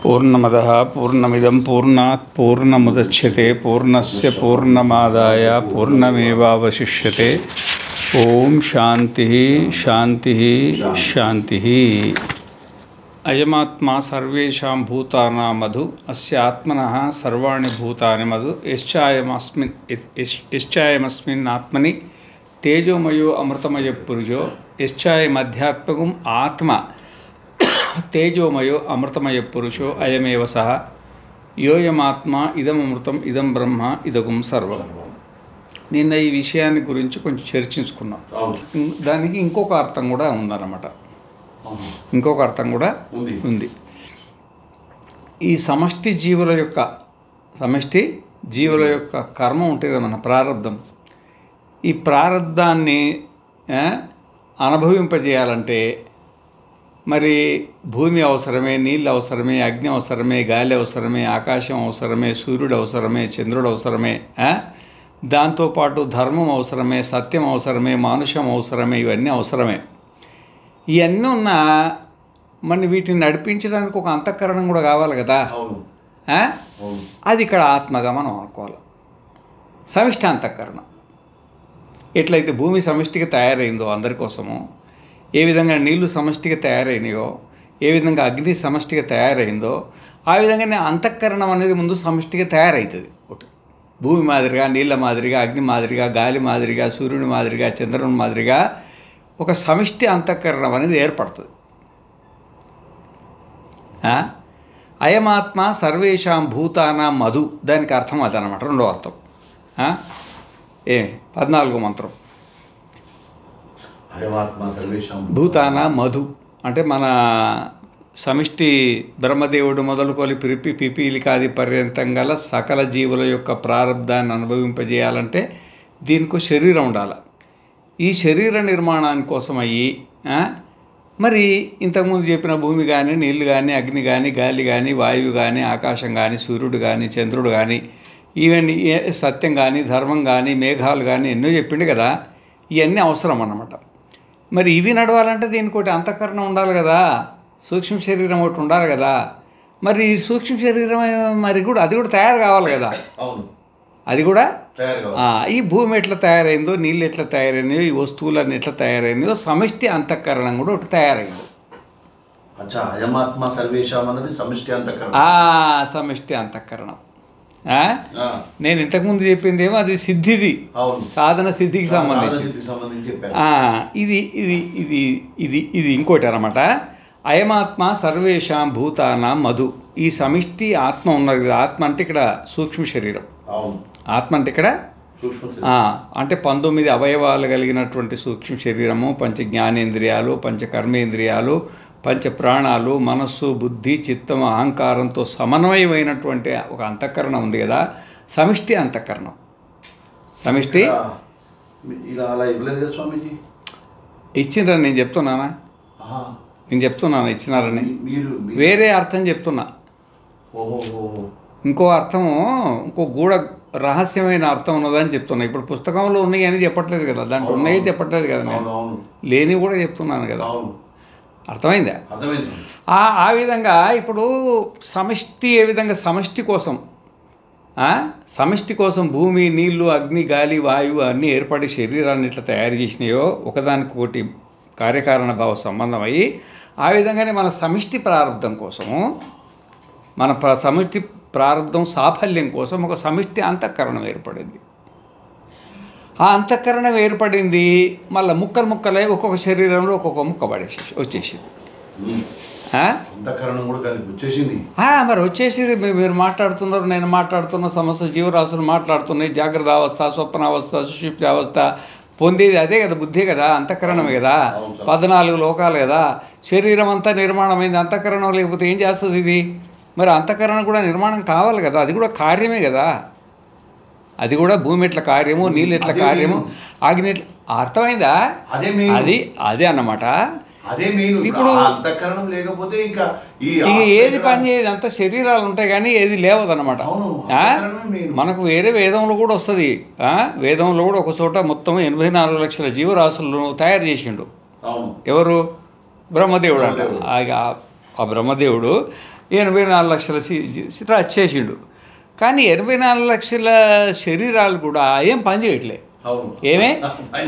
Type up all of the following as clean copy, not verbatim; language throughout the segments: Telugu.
పూర్ణమదః పూర్ణమిదం పూర్ణాత్ పూర్ణముదచ్యతే పూర్ణస్య పూర్ణమాదాయ పూర్ణమేవావశిష్యతే. ఓం శాంతి శాంతి శాంతి. అయమాత్మా సర్వేషాం భూతానాం మధు అస్య ఆత్మనః సర్వాణి భూతాని మధు యశ్చాయమస్మిన్ ఆత్మని తేజోమయో అమృతమయ పురుషో యశ్చాయమధ్యాత్మకం ఆత్మ తేజోమయో అమృతమయ పురుషో అయమేవ సహ యోయమాత్మ ఇదమృతం ఇదం బ్రహ్మ ఇదగుం సర్వం. నిన్న ఈ విషయాన్ని గురించి కొంచెం చర్చించుకున్నాం. దానికి ఇంకొక అర్థం కూడా ఉందన్నమాట. ఇంకొక అర్థం కూడా ఉంది. ఈ సమష్టి జీవుల యొక్క కర్మ ఉంటుంది మన ప్రారంధం. ఈ ప్రారంధాన్ని అనుభవింపజేయాలంటే మరి భూమి అవసరమే, నీళ్ళు అవసరమే, అగ్ని అవసరమే, గాలి అవసరమే, ఆకాశం అవసరమే, సూర్యుడు అవసరమే, చంద్రుడు అవసరమే, దాంతోపాటు ధర్మం అవసరమే, సత్యం అవసరమే, మానుషం అవసరమే, ఇవన్నీ అవసరమే. ఇవన్నీ ఉన్నా మన వీటిని నడిపించడానికి ఒక అంతఃకరణం కూడా కావాలి కదా. అది ఇక్కడ ఆత్మగా మనం అనుకోవాలి. సమిష్టి అంతఃకరణం. ఎట్లయితే భూమి సమిష్టిగా తయారైందో అందరి కోసము, ఏ విధంగా నీళ్లు సమష్టిగా తయారైనాయో, ఏ విధంగా అగ్ని సమష్టిగా తయారైందో, ఆ విధంగానే అంతఃకరణం అనేది ముందు సమష్టిగా తయారవుతుంది. ఒకటి భూమి మాదిరిగా, నీళ్ళ మాదిరిగా, అగ్ని మాదిరిగా, గాలి మాదిరిగా, సూర్యుని మాదిరిగా, చంద్రుని మాదిరిగా ఒక సమిష్టి అంతఃకరణం అనేది ఏర్పడుతుంది. అయమాత్మ సర్వేషాం భూతానాం మధు, దానికి అర్థం అదనమాట. రెండో అర్థం 14వ మంత్రం. భూతానా మధు అంటే మన సమిష్టి బ్రహ్మదేవుడు మొదలుకొని పిపీలికాది పర్యంతం గల సకల జీవుల యొక్క ప్రారంధాన్ని అనుభవింపజేయాలంటే దీనికి శరీరం ఉండాలి. ఈ శరీర నిర్మాణాని కోసం అయ్యి మరి ఇంతకుముందు చెప్పిన భూమి కానీ, నీళ్ళు కానీ, అగ్ని కానీ, గాలి కానీ, వాయువు కానీ, ఆకాశం కానీ, సూర్యుడు కానీ, చంద్రుడు కానీ, ఈవెన్ సత్యం కానీ, ధర్మం కానీ, మేఘాలు కానీ ఎన్నో చెప్పిండు కదా. ఇవన్నీ అవసరం అన్నమాట. మరి ఇవి నడవాలంటే దీనికి ఒకటి అంతఃకరణం ఉండాలి కదా, సూక్ష్మ శరీరం ఒకటి ఉండాలి కదా. మరి ఈ సూక్ష్మ శరీరం మరి కూడా అది కూడా తయారు కావాలి కదా. అది కూడా ఈ భూమి ఎట్లా తయారైందో, నీళ్ళు ఎట్లా తయారైనాయో, ఈ వస్తువులన్నీ ఎట్లా తయారైనాయో సమష్టి అంతఃకరణం కూడా ఒకటి తయారైంది. సమిష్టి అంతఃకరణం. నేను ఇంతకుముందు చెప్పింది ఏమో అది సిద్ధిది, సాధన సిద్ధికి సంబంధించి. ఇది ఇది ఇది ఇది ఇది ఇంకోటి అన్నమాట. అయమాత్మ సర్వేషాం భూతానాం మధు. ఈ సమిష్టి ఆత్మ ఉన్నది. ఆత్మ అంటే ఇక్కడ సూక్ష్మ శరీరం. ఆత్మ అంటే ఇక్కడ అంటే 19 అవయవాలు కలిగినటువంటి సూక్ష్మ శరీరము, పంచ జ్ఞానేంద్రియాలు, పంచ కర్మేంద్రియాలు, పంచ ప్రాణాలు, మనస్సు, బుద్ధి, చిత్తం, అహంకారంతో సమన్వయమైనటువంటి ఒక అంతఃకరణం ఉంది కదా, సమిష్టి అంతఃకరణం. సమిష్టి ఇచ్చిండ్రని నేను చెప్తున్నానా? నేను చెప్తున్నాను ఇచ్చినారని, వేరే అర్థం చెప్తున్నా. ఇంకో అర్థము, ఇంకో గూఢ రహస్యమైన అర్థం ఉన్నదని చెప్తున్నా. ఇప్పుడు పుస్తకంలో ఉన్నాయి అని చెప్పట్లేదు కదా, దాంట్లో ఉన్నాయి చెప్పట్లేదు కదా, నేను లేని కూడా చెప్తున్నాను కదా. అర్థమైందా? ఆ విధంగా ఇప్పుడు సమిష్టి ఏ విధంగా సమష్టి కోసం భూమి, నీళ్లు, అగ్ని, గాలి, వాయువు అన్నీ ఏర్పడి శరీరాన్ని ఇట్లా తయారు చేసినాయో, ఒకదానికొకటి కార్యకారణ భావ సంబంధం అయ్యి, ఆ విధంగానే మన సమిష్టి ప్రారంధం కోసము, మన సమిష్టి ప్రారంధం సాఫల్యం కోసం ఒక సమిష్టి అంతఃకరణం ఏర్పడింది. ఆ అంతఃకరణం ఏర్పడింది, మళ్ళీ ముక్కలై ఒక్కొక్క శరీరంలో ఒక్కొక్క ముక్క వచ్చేసింది. మరి వచ్చేసింది. మీరు మాట్లాడుతున్నారు, నేను మాట్లాడుతున్న, సమస్త జీవరాశులు మాట్లాడుతున్నాయి. జాగ్రత్త అవస్థ, స్వప్నావస్థ, సుషుప్తి అవస్థ పొందేది అదే కదా, బుద్ధి కదా, అంతఃకరణమే కదా. 14 లోకాలు కదా. శరీరం అంతా నిర్మాణమైంది, అంతఃకరణం లేకపోతే ఏం చేస్తుంది ఇది? మరి అంతఃకరణం కూడా నిర్మాణం కావాలి కదా, అది కూడా కార్యమే కదా. అది కూడా భూమి ఎట్లా కార్యము, నీళ్ళు ఎట్లా కార్యము, అగ్ని ఎట్లా. అర్థమైందా? అదే అన్నమాట. ఇప్పుడు ఇక ఏది పని చేయదు, అంత శరీరాలు ఉంటాయి కానీ ఏది లేవదన్నమాట. మనకు వేరే వేదంలో కూడా వస్తుంది. వేదంలో కూడా ఒక చోట మొత్తం 84 లక్షల జీవరాశులను తయారు చేసిండు. ఎవరు? బ్రహ్మదేవుడు అంట. ఆ బ్రహ్మదేవుడు 84 లక్షల చేసిండు. కానీ 84 లక్షల శరీరాలు కూడా ఏం పని చేయట్లేదు. ఏమే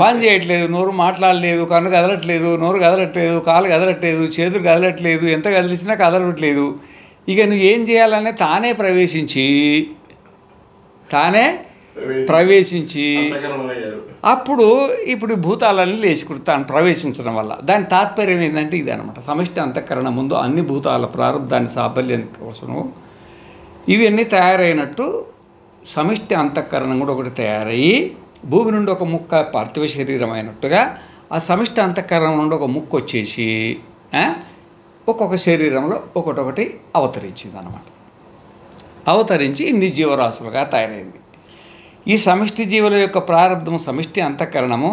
పని చేయట్లేదు. నోరు మాట్లాడలేదు, కన్ను కదలట్లేదు, నోరు కదలట్లేదు, కాలు కదలట్లేదు, చేతులు కదలట్లేదు, ఎంత కదిలించినా కదలట్లేదు. ఇక నువ్వు ఏం చేయాలనే తానే ప్రవేశించి అప్పుడు ఇప్పుడు భూతాలని లేచి తాను ప్రవేశించడం వల్ల దాని తాత్పర్యం ఏంటంటే ఇది అనమాట. సమష్టి అంతఃకరణ ముందు అన్ని భూతాల ప్రారంభాన్ని సాఫల్యం కోసము ఇవన్నీ తయారైనట్టు సమిష్టి అంతఃకరణం కూడా ఒకటి తయారయ్యి భూమి నుండి ఒక ముక్క పార్థివ శరీరం అయినట్టుగా ఆ సమిష్టి అంతఃకరణం నుండి ఒక ముక్క వచ్చేసి ఒక్కొక్క శరీరంలో ఒకటొకటి అవతరించింది అన్నమాట. అవతరించి ఇన్ని జీవరాశులుగా తయారైంది. ఈ సమిష్టి జీవుల యొక్క ప్రారంభం సమిష్టి అంతఃకరణము,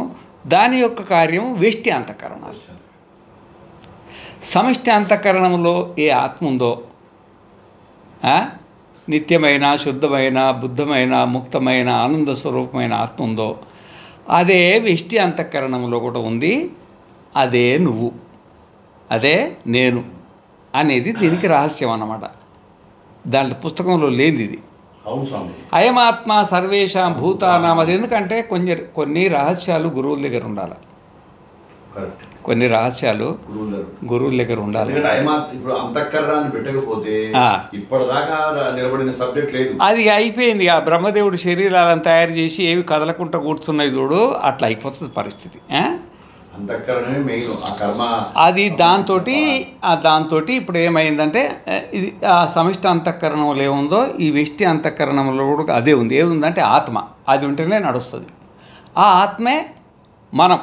దాని యొక్క కార్యము వేష్టి అంతఃకరణాలు. సమిష్టి అంతఃకరణంలో ఏ ఆత్మ ఉందో, నిత్యమైన శుద్ధమైన బుద్ధమైన ముక్తమైన ఆనంద స్వరూపమైన ఆత్మ ఉందో అదే వేష్టి అంతఃకరణంలో కూడా ఉంది. అదే నువ్వు, అదే నేను అనేది దీనికి రహస్యం అన్నమాట. దాంట్లో పుస్తకంలో లేనిది ఇది. అయమాత్మ సర్వేషాం భూతానాం. అది ఎందుకంటే కొన్ని రహస్యాలు గురువుల దగ్గర ఉండాలి. కొన్ని రహస్యాలు గురువుల దగ్గర ఉండాలి. అది అయిపోయింది. ఆ బ్రహ్మదేవుడు శరీరాలను తయారు చేసి ఏవి కదలకుండా కూర్చున్నాయి చూడు, అట్లా అయిపోతుంది పరిస్థితి. అది దాంతో ఇప్పుడు ఏమైందంటే ఇది ఆ సమిష్టి అంతఃకరణంలో ఏముందో ఈ వెష్టి అంతఃకరణంలో కూడా అదే ఉంది. ఏముందంటే ఆత్మ. అది ఉంటేనే నడుస్తుంది. ఆ ఆత్మే మనం.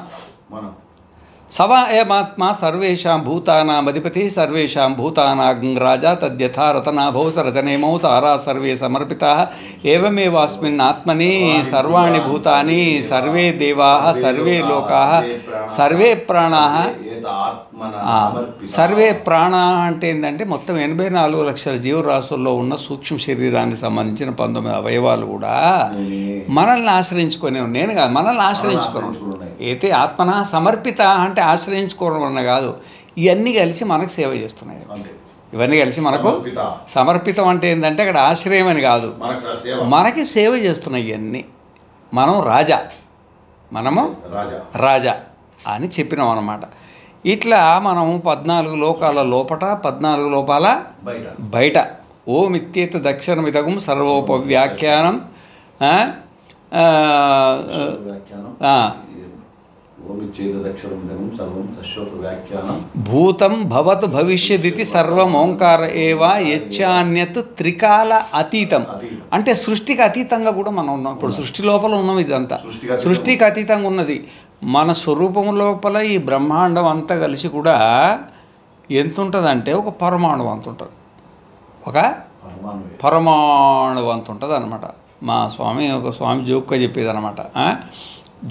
సవాయమాత్మ సర్వేషాం భూతానాం అధిపతి సర్వేషాం భూతానాం రాజా తద్యథా రతనాభౌత రచనేమౌ తారా సర్వే సమర్పితాః ఏవమేవాస్మిన్ ఆత్మని సర్వాణి భూతాని సర్వే దేవాః సర్వే లోకాః సర్వే ప్రాణాః. సర్వే ప్రాణాః అంటే ఏంటంటే మొత్తం 84 లక్షల జీవరాశుల్లో ఉన్న సూక్ష్మ శరీరానికి సంబంధించిన 19 అవయవాలు కూడా మనల్ని ఆశ్రయించుకునే, నేను కాదు మనల్ని ఆశ్రయించుకోను. అయితే ఆత్మన సమర్పిత అంటే ఆశ్రయించుకోవడం వలన కాదు, ఇవన్నీ కలిసి మనకు సేవ చేస్తున్నాయి. ఇవన్నీ కలిసి మనకు సమర్పితం అంటే ఏంటంటే అక్కడ ఆశ్రయం అని కాదు, మనకి సేవ చేస్తున్నాయి ఇవన్నీ. మనము రాజా అని చెప్పినాం అన్నమాట. ఇట్లా మనం 14 లోకాల లోపట 14 లోపాల బయట ఓం ఇత్యేత దక్షిణమిదగం సర్వోపవ్యాఖ్యానం భూతం భవత్ భవిష్యదితి సర్వం ఓంకార ఏవ యచ్చాన్యత్ త్రికాల అతీతం. అంటే సృష్టికి అతీతంగా కూడా మనం ఉన్నాం. ఇప్పుడు సృష్టి లోపల ఉన్నాం. ఇదంతా సృష్టికి అతీతంగా ఉన్నది. మన స్వరూపం లోపల ఈ బ్రహ్మాండం అంతా కలిసి కూడా ఎంత ఉంటుందంటే ఒక పరమాణువు అంత ఉంటుంది. ఒక పరమాణువు అంత ఉంటుంది అనమాట. మా ఒక స్వామి జోక్గా చెప్పేది అనమాట.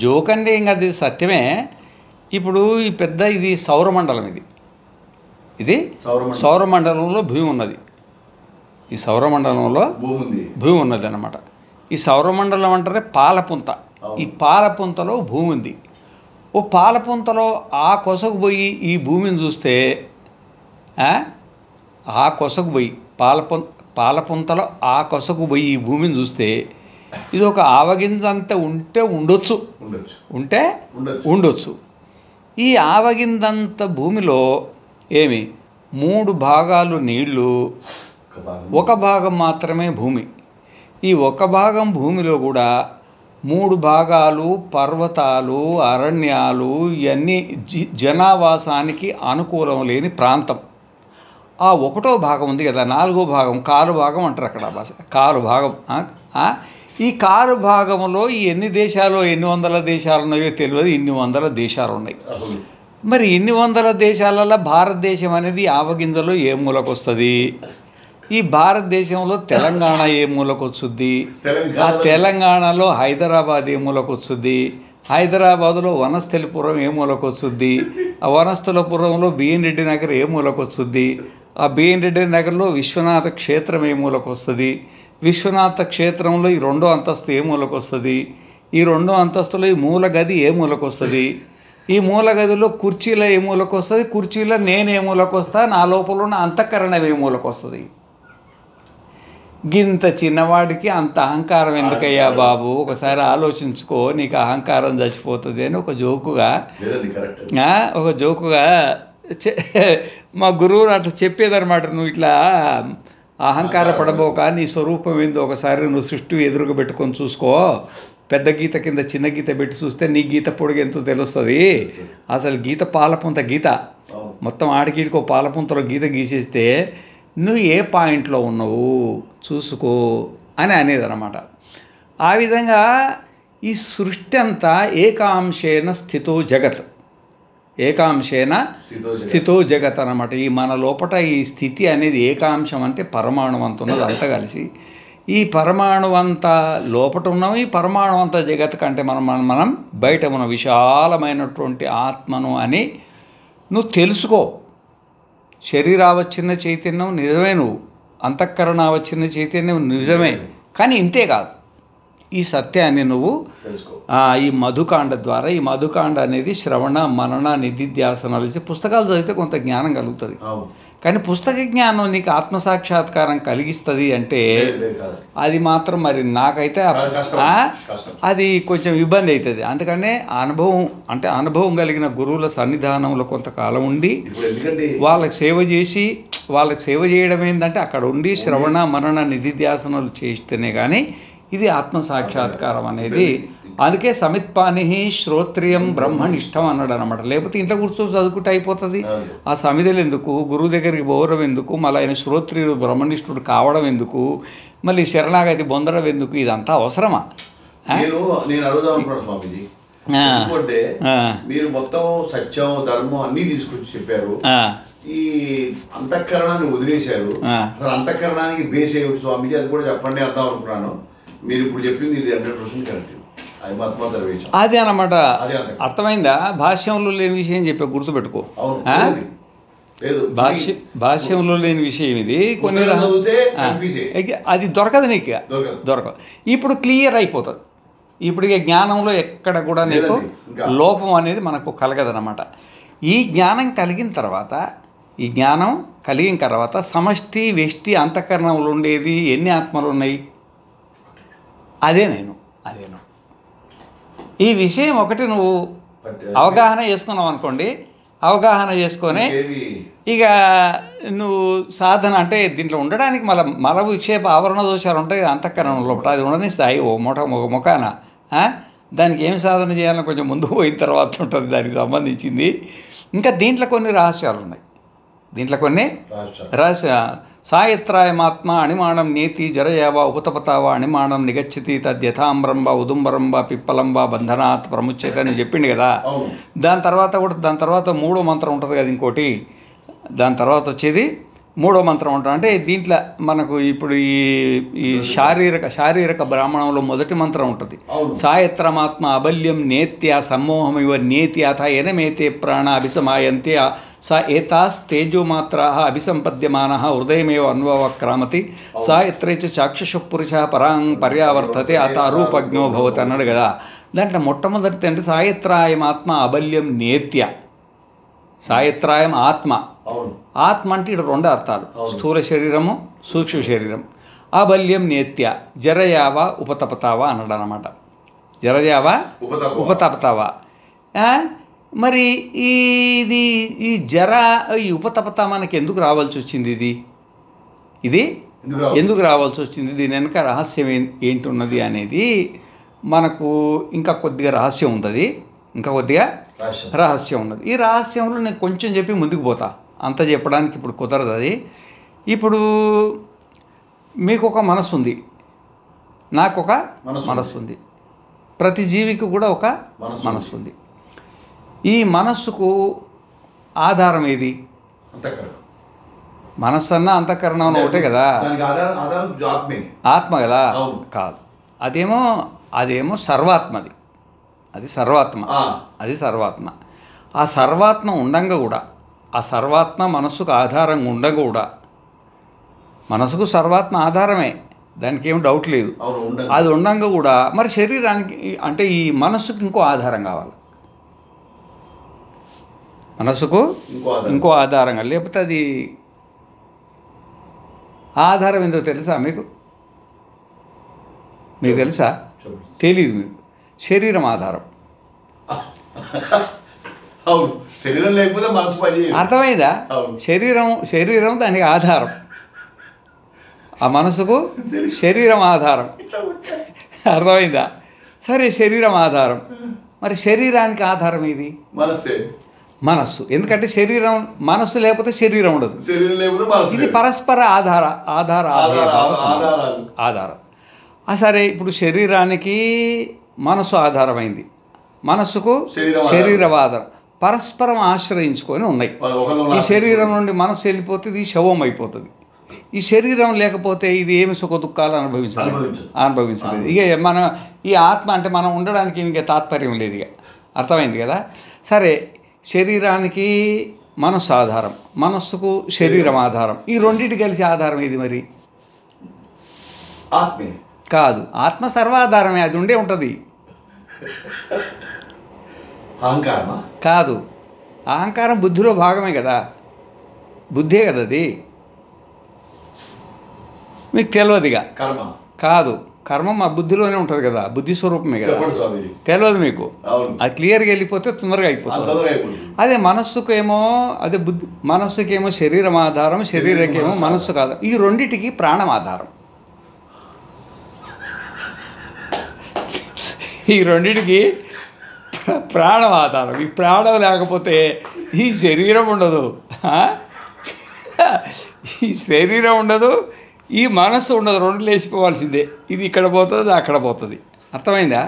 జోక్ అంటే ఇంకా అది సత్యమే. ఇప్పుడు ఈ పెద్ద ఇది సౌరమండలం, ఇది సౌరమండలంలో భూమి ఉన్నది. ఈ సౌరమండలంలో భూమి ఉన్నది అన్నమాట. ఈ సౌరమండలం అంటే పాలపుంత. ఈ పాలపుంతలో భూమి ఉంది. ఓ పాలపుంతలో ఆ కొసకు పోయి ఈ భూమిని చూస్తే, ఆ కొసకు పోయి పాలపుంతలో ఆ కొసకు పోయి ఈ భూమిని చూస్తే ఇది ఒక ఆవగింజంత ఉండొచ్చు. ఈ ఆవగింజంత భూమిలో 3 భాగాలు నీళ్లు, ఒక భాగం మాత్రమే భూమి. ఈ ఒక భాగం భూమిలో కూడా 3 భాగాలు పర్వతాలు, అరణ్యాలు, ఇవన్నీ జనావాసానికి అనుకూలం లేని ప్రాంతం. ఆ 1వ భాగం ఉంది కదా, 4వ భాగం కాలు భాగం అంటారు అక్కడ భాష. కాలు భాగం. ఈ కాలు భాగంలో ఎన్ని దేశాలు, ఎన్ని వందల దేశాలు ఉన్నాయో తెలియదు. ఇన్ని వందల దేశాలు ఉన్నాయి. మరి ఇన్ని వందల దేశాలలో భారతదేశం అనేది ఆవగింజలో ఏ మూలకు వస్తుంది? ఈ భారతదేశంలో తెలంగాణ ఏ మూలకు వస్తుంది? ఆ తెలంగాణలో హైదరాబాద్ ఏ మూలకు వస్తుంది? హైదరాబాదులో వనస్థలిపురం ఏ మూలకు వస్తుంది? ఆ వనస్థలపురంలో బిఎన్ రెడ్డి నగర్ ఏ మూలకు వస్తుంది? ఆ బిఎన్ రెడ్డి నగర్లో విశ్వనాథ క్షేత్రం ఏ మూలకు వస్తుంది? విశ్వనాథ క్షేత్రంలో ఈ 2వ అంతస్తు ఏ మూలకు వస్తుంది? ఈ 2వ అంతస్తులో ఈ మూల గది ఏ మూలకు వస్తుంది? ఈ మూల గదిలో కుర్చీలో ఏ మూలకు వస్తుంది, కుర్చీలో నేను ఏ మూలకు వస్తా, నా లోపల ఉన్న అంతఃకరణం ఏ మూలకు వస్తుంది. గింత చిన్నవాడికి అంత అహంకారం ఎందుకయ్యా బాబు, ఒకసారి ఆలోచించుకో, నీకు అహంకారం చచ్చిపోతుంది అని ఒక జోకుగా మా గురువులు అట్లా చెప్పేదన్నమాట. నువ్వు ఇట్లా అహంకార పడబోక నీ స్వరూపం ఏందో ఒకసారి నువ్వు సృష్టి ఎదురుగా పెట్టుకొని చూసుకో, పెద్ద గీత కింద చిన్న గీత పెట్టి చూస్తే నీ గీత పొడుగు ఎంతో తెలుస్తుంది. అసలు గీత పాలపుంత గీత మొత్తం ఆడికిడికో పాలపుంతలో గీత గీసేస్తే నువ్వు ఏ పాయింట్లో ఉన్నావు చూసుకో అని అనేదన్నమాట. ఆ విధంగా ఈ సృష్టి అంతా ఏకాంశేన స్థితో జగత్, ఏకాంశేన స్థితో జగత్ అన్నమాట. ఈ మన లోపల ఈ స్థితి అనేది ఏకాంశం అంటే పరమాణువంత ఉన్నది అంతా కలిసి. ఈ పరమాణువంత లోపట ఉన్నాం, ఈ పరమాణువంత జగత్ కంటే మనం బయట ఉన్న విశాలమైనటువంటి ఆత్మను అని నువ్వు తెలుసుకో. శరీరావచ్ఛిన్న చైతన్యం నిజమే, నువ్వు అంతఃకరణావచ్ఛిన్న చైతన్యం నిజమే, కానీ ఇంతే కాదు. ఈ సత్యాన్ని నువ్వు ఈ మధుకాండ ద్వారా, ఈ మధుకాండ అనేది శ్రవణ మనన నిధిధ్యాసనాలు పుస్తకాలు చదివితే కొంత జ్ఞానం కలుగుతుంది. కానీ పుస్తక జ్ఞానం నీకు ఆత్మసాక్షాత్కారం కలిగిస్తుంది అంటే అది మాత్రం మరి నాకైతే అది కొంచెం ఇబ్బంది అవుతుంది. అందుకనే అనుభవం కలిగిన గురువుల సన్నిధానంలో కొంతకాలం ఉండి వాళ్ళకి సేవ చేయడం ఏంటంటే అక్కడ ఉండి శ్రవణ మనన నిధిధ్యాసనాలు చేస్తేనే కానీ ఇది ఆత్మసాక్షాత్కారం అనేది. అందుకే సమిత్పాని శ్రోత్రియం బ్రహ్మనిష్టం అన్నాడు అనమాట. లేకపోతే ఇంట్లో కూర్చొని చదువుకుంటే అయిపోతుంది. ఆ సమిధలు ఎందుకు, గురువు దగ్గరికి పోవడం ఎందుకు, మళ్ళీ ఆయన శ్రోత్రియుడు బ్రహ్మనిష్ఠుడు కావడం ఎందుకు, మళ్ళీ శరణాగతి పొందడం ఎందుకు, ఇదంతా అవసరమా? నేను అడుగుదాం అనుకున్నాను స్వామీజీ, ఎందుకంటే మీరు మొత్తం సత్యం ధర్మం అన్నీ తీసుకొచ్చి చెప్పారు, ఈ అంతఃకరణాన్ని వదిలేశారు. అసలు అంతఃకరణానికి బేస్ ఏమిటి స్వామీజీ అది కూడా చెప్పండి అర్థం అనుకున్నాను. మీరు ఇప్పుడు చెప్పింది ఇది 100% కరెక్ట్. అదే అన్నమాట. అర్థమైందా? భాష్యంలో లేని విషయం చెప్పే గుర్తుపెట్టుకో. భాష్యంలో లేని విషయం ఇది. కొన్ని అది దొరకదు నీకు, దొరకదు. ఇప్పుడు క్లియర్ అయిపోతుంది. ఇప్పుడు ఇక జ్ఞానంలో ఎక్కడ కూడా నీకు లోపం అనేది మనకు కలగదన్నమాట. ఈ జ్ఞానం కలిగిన తర్వాత సమష్టి వ్యష్టి అంతఃకరణంలో ఉండేది ఎన్ని ఆత్మలు ఉన్నాయి? అదే నేను. ఈ విషయం ఒకటి నువ్వు అవగాహన చేసుకున్నావు అనుకోండి, అవగాహన చేసుకొని ఇక నువ్వు సాధన అంటే దీంట్లో ఉండడానికి మల విక్షేప ఆవరణ దోషాలు ఉంటాయి అంతఃకరణం లోపల, అది ఉండనిస్తాయి ఓ మొఖాన. దానికి ఏం సాధన చేయాలని కొంచెం ముందు పోయిన తర్వాత ఉంటుంది దానికి సంబంధించింది. ఇంకా దీంట్లో కొన్ని రహస్యాలు ఉన్నాయి. సాయత్రాయమాత్మ అణిమాణం నేతి జరయావా ఉపతపతావా అణిమాణం నిగచ్చతి తద్యథాంబరంబ ఉదుంబరంబ పిప్పలంబ బంధనాత్ ప్రముచ్యత అని చెప్పిండు కదా. దాని తర్వాత మూడో మంత్రం ఉంటుంది కదా ఇంకోటి, దాని తర్వాత వచ్చేది మూడో మంత్రం ఉంటుంది. అంటే దీంట్లో మనకు ఇప్పుడు ఈ శారీరక బ్రాహ్మణంలో మొదటి మంత్రం ఉంటుంది. సాయత్రమాత్మ అబల్యం నేత్య సమ్మోహం ఇవ నేతి అథ ఎనమేతే ప్రాణ అభిసమాయంతే సా ఏతాస్ తేజోమాత్రా అభిసంపద్యమాన హృదయమేవ అన్వక్రామతి సా ఎత్రే చాక్షుషు పురుష పర్యావర్తతే అత అరూపజ్ఞో భవతి అన్నాడు కదా. దాంట్లో మొట్టమొదటి అంటే సాయత్రాయమాత్మ అబల్యం నేత్య. సాయత్రాయం ఆత్మ అంటే ఇక్కడ రెండు అర్థాలు, స్థూల శరీరము సూక్ష్మ శరీరం. అబల్యం నేత్య జరయావా ఉపతపతావా అన్నాడు అనమాట. జరయావా ఉపతపతావా. మరి ఈ ఉపతపత మనకి ఎందుకు రావాల్సి వచ్చింది? ఇది ఎందుకు రావాల్సి వచ్చింది? దీని వెనక రహస్యం ఏంటున్నది అనేది మనకు ఇంకా కొద్దిగా రహస్యం ఉన్నది. ఈ రహస్యంలో నేను కొంచెం చెప్పి ముందుకు పోతా, అంత చెప్పడానికి ఇప్పుడు కుదరదు. అది ఇప్పుడు మీకు ఒక మనసు ఉంది, నాకు ఒక మనసు ఉంది, ప్రతి జీవికి కూడా ఒక మనసు ఉంది. ఈ మనస్సుకు ఆధారం ఏది? మనస్సు అన్న అంతఃకరణం ఒకటే కదా, ఆత్మ కదా. కాదు, అదేమో సర్వాత్మది. అది సర్వాత్మ. ఆ సర్వాత్మ ఉండంగా కూడా, ఆ సర్వాత్మ మనస్సుకు ఆధారంగా ఉండగా కూడా, మనసుకు సర్వాత్మ ఆధారమే, దానికి ఏం డౌట్ లేదు. అది ఉండంగా కూడా మరి శరీరానికి అంటే ఈ మనస్సుకి ఇంకో ఆధారం కావాలి. మనసుకు ఇంకో ఆధారంగా, లేకపోతే అది ఆధారం ఏందో తెలుసా మీకు? మీకు తెలుసా? తెలీదు మీకు. శరీరం ఆధారం. శరీరం లేకపోతే మనసు పని. అర్థమైందా? శరీరం దానికి ఆధారం. ఆ మనసుకు శరీరం ఆధారం. అర్థమైందా? సరే, శరీరం ఆధారం. మరి శరీరానికి ఆధారం ఏది? మనస్సు. ఎందుకంటే శరీరం, మనస్సు లేకపోతే శరీరం ఉండదు. ఇది పరస్పర ఆధారం. సరే, ఇప్పుడు శరీరానికి మనసు ఆధారమైంది, మనస్సుకు శరీరం ఆధారం, పరస్పరం ఆశ్రయించుకొని ఉన్నాయి. ఈ శరీరం నుండి మనస్సు వెళ్ళిపోతే ఇది శవం అయిపోతుంది. ఈ శరీరం లేకపోతే ఇది ఏమి సుఖ దుఃఖాలు అనుభవించలేదు. ఇక మన ఈ ఆత్మ అంటే మనం ఉండడానికి ఇంక తాత్పర్యం లేదు. ఇక అర్థమైంది కదా? సరే, శరీరానికి మనస్సు ఆధారం, మనస్సుకు శరీరం ఆధారం. ఈ రెండింటి కలిసి ఆధారం ఏది మరి? ఆత్మే కాదు, ఆత్మ సర్వాధారమే, అది ఉండే ఉంటుంది. అహంకారమా? కాదు, అహంకారం బుద్ధిలో భాగమే కదా, బుద్ధే కదా అది. మీకు తెలియదుగా. కాదు, కర్మ మా బుద్ధిలోనే ఉంటుంది కదా, బుద్ధి స్వరూపమే కదా. తెలియదు మీకు. అది క్లియర్గా వెళ్ళిపోతే తొందరగా అయిపోతుంది. అదే మనస్సుకేమో, అదే బుద్ధి, మనస్సుకేమో శరీరం ఆధారం, శరీరకేమో మనస్సు కాదు. ఈ రెండిటికి ప్రాణం ఆధారం. ఈ రెండిటికి ప్రాణం ఆధారం. ఈ ప్రాణం లేకపోతే ఈ శరీరం ఉండదు, ఈ శరీరం ఉండదు, ఈ మనస్సు ఉండదు. రెండు లేచిపోవాల్సిందే. ఇది ఇక్కడ పోతుంది, అక్కడ పోతుంది. అర్థమైందా?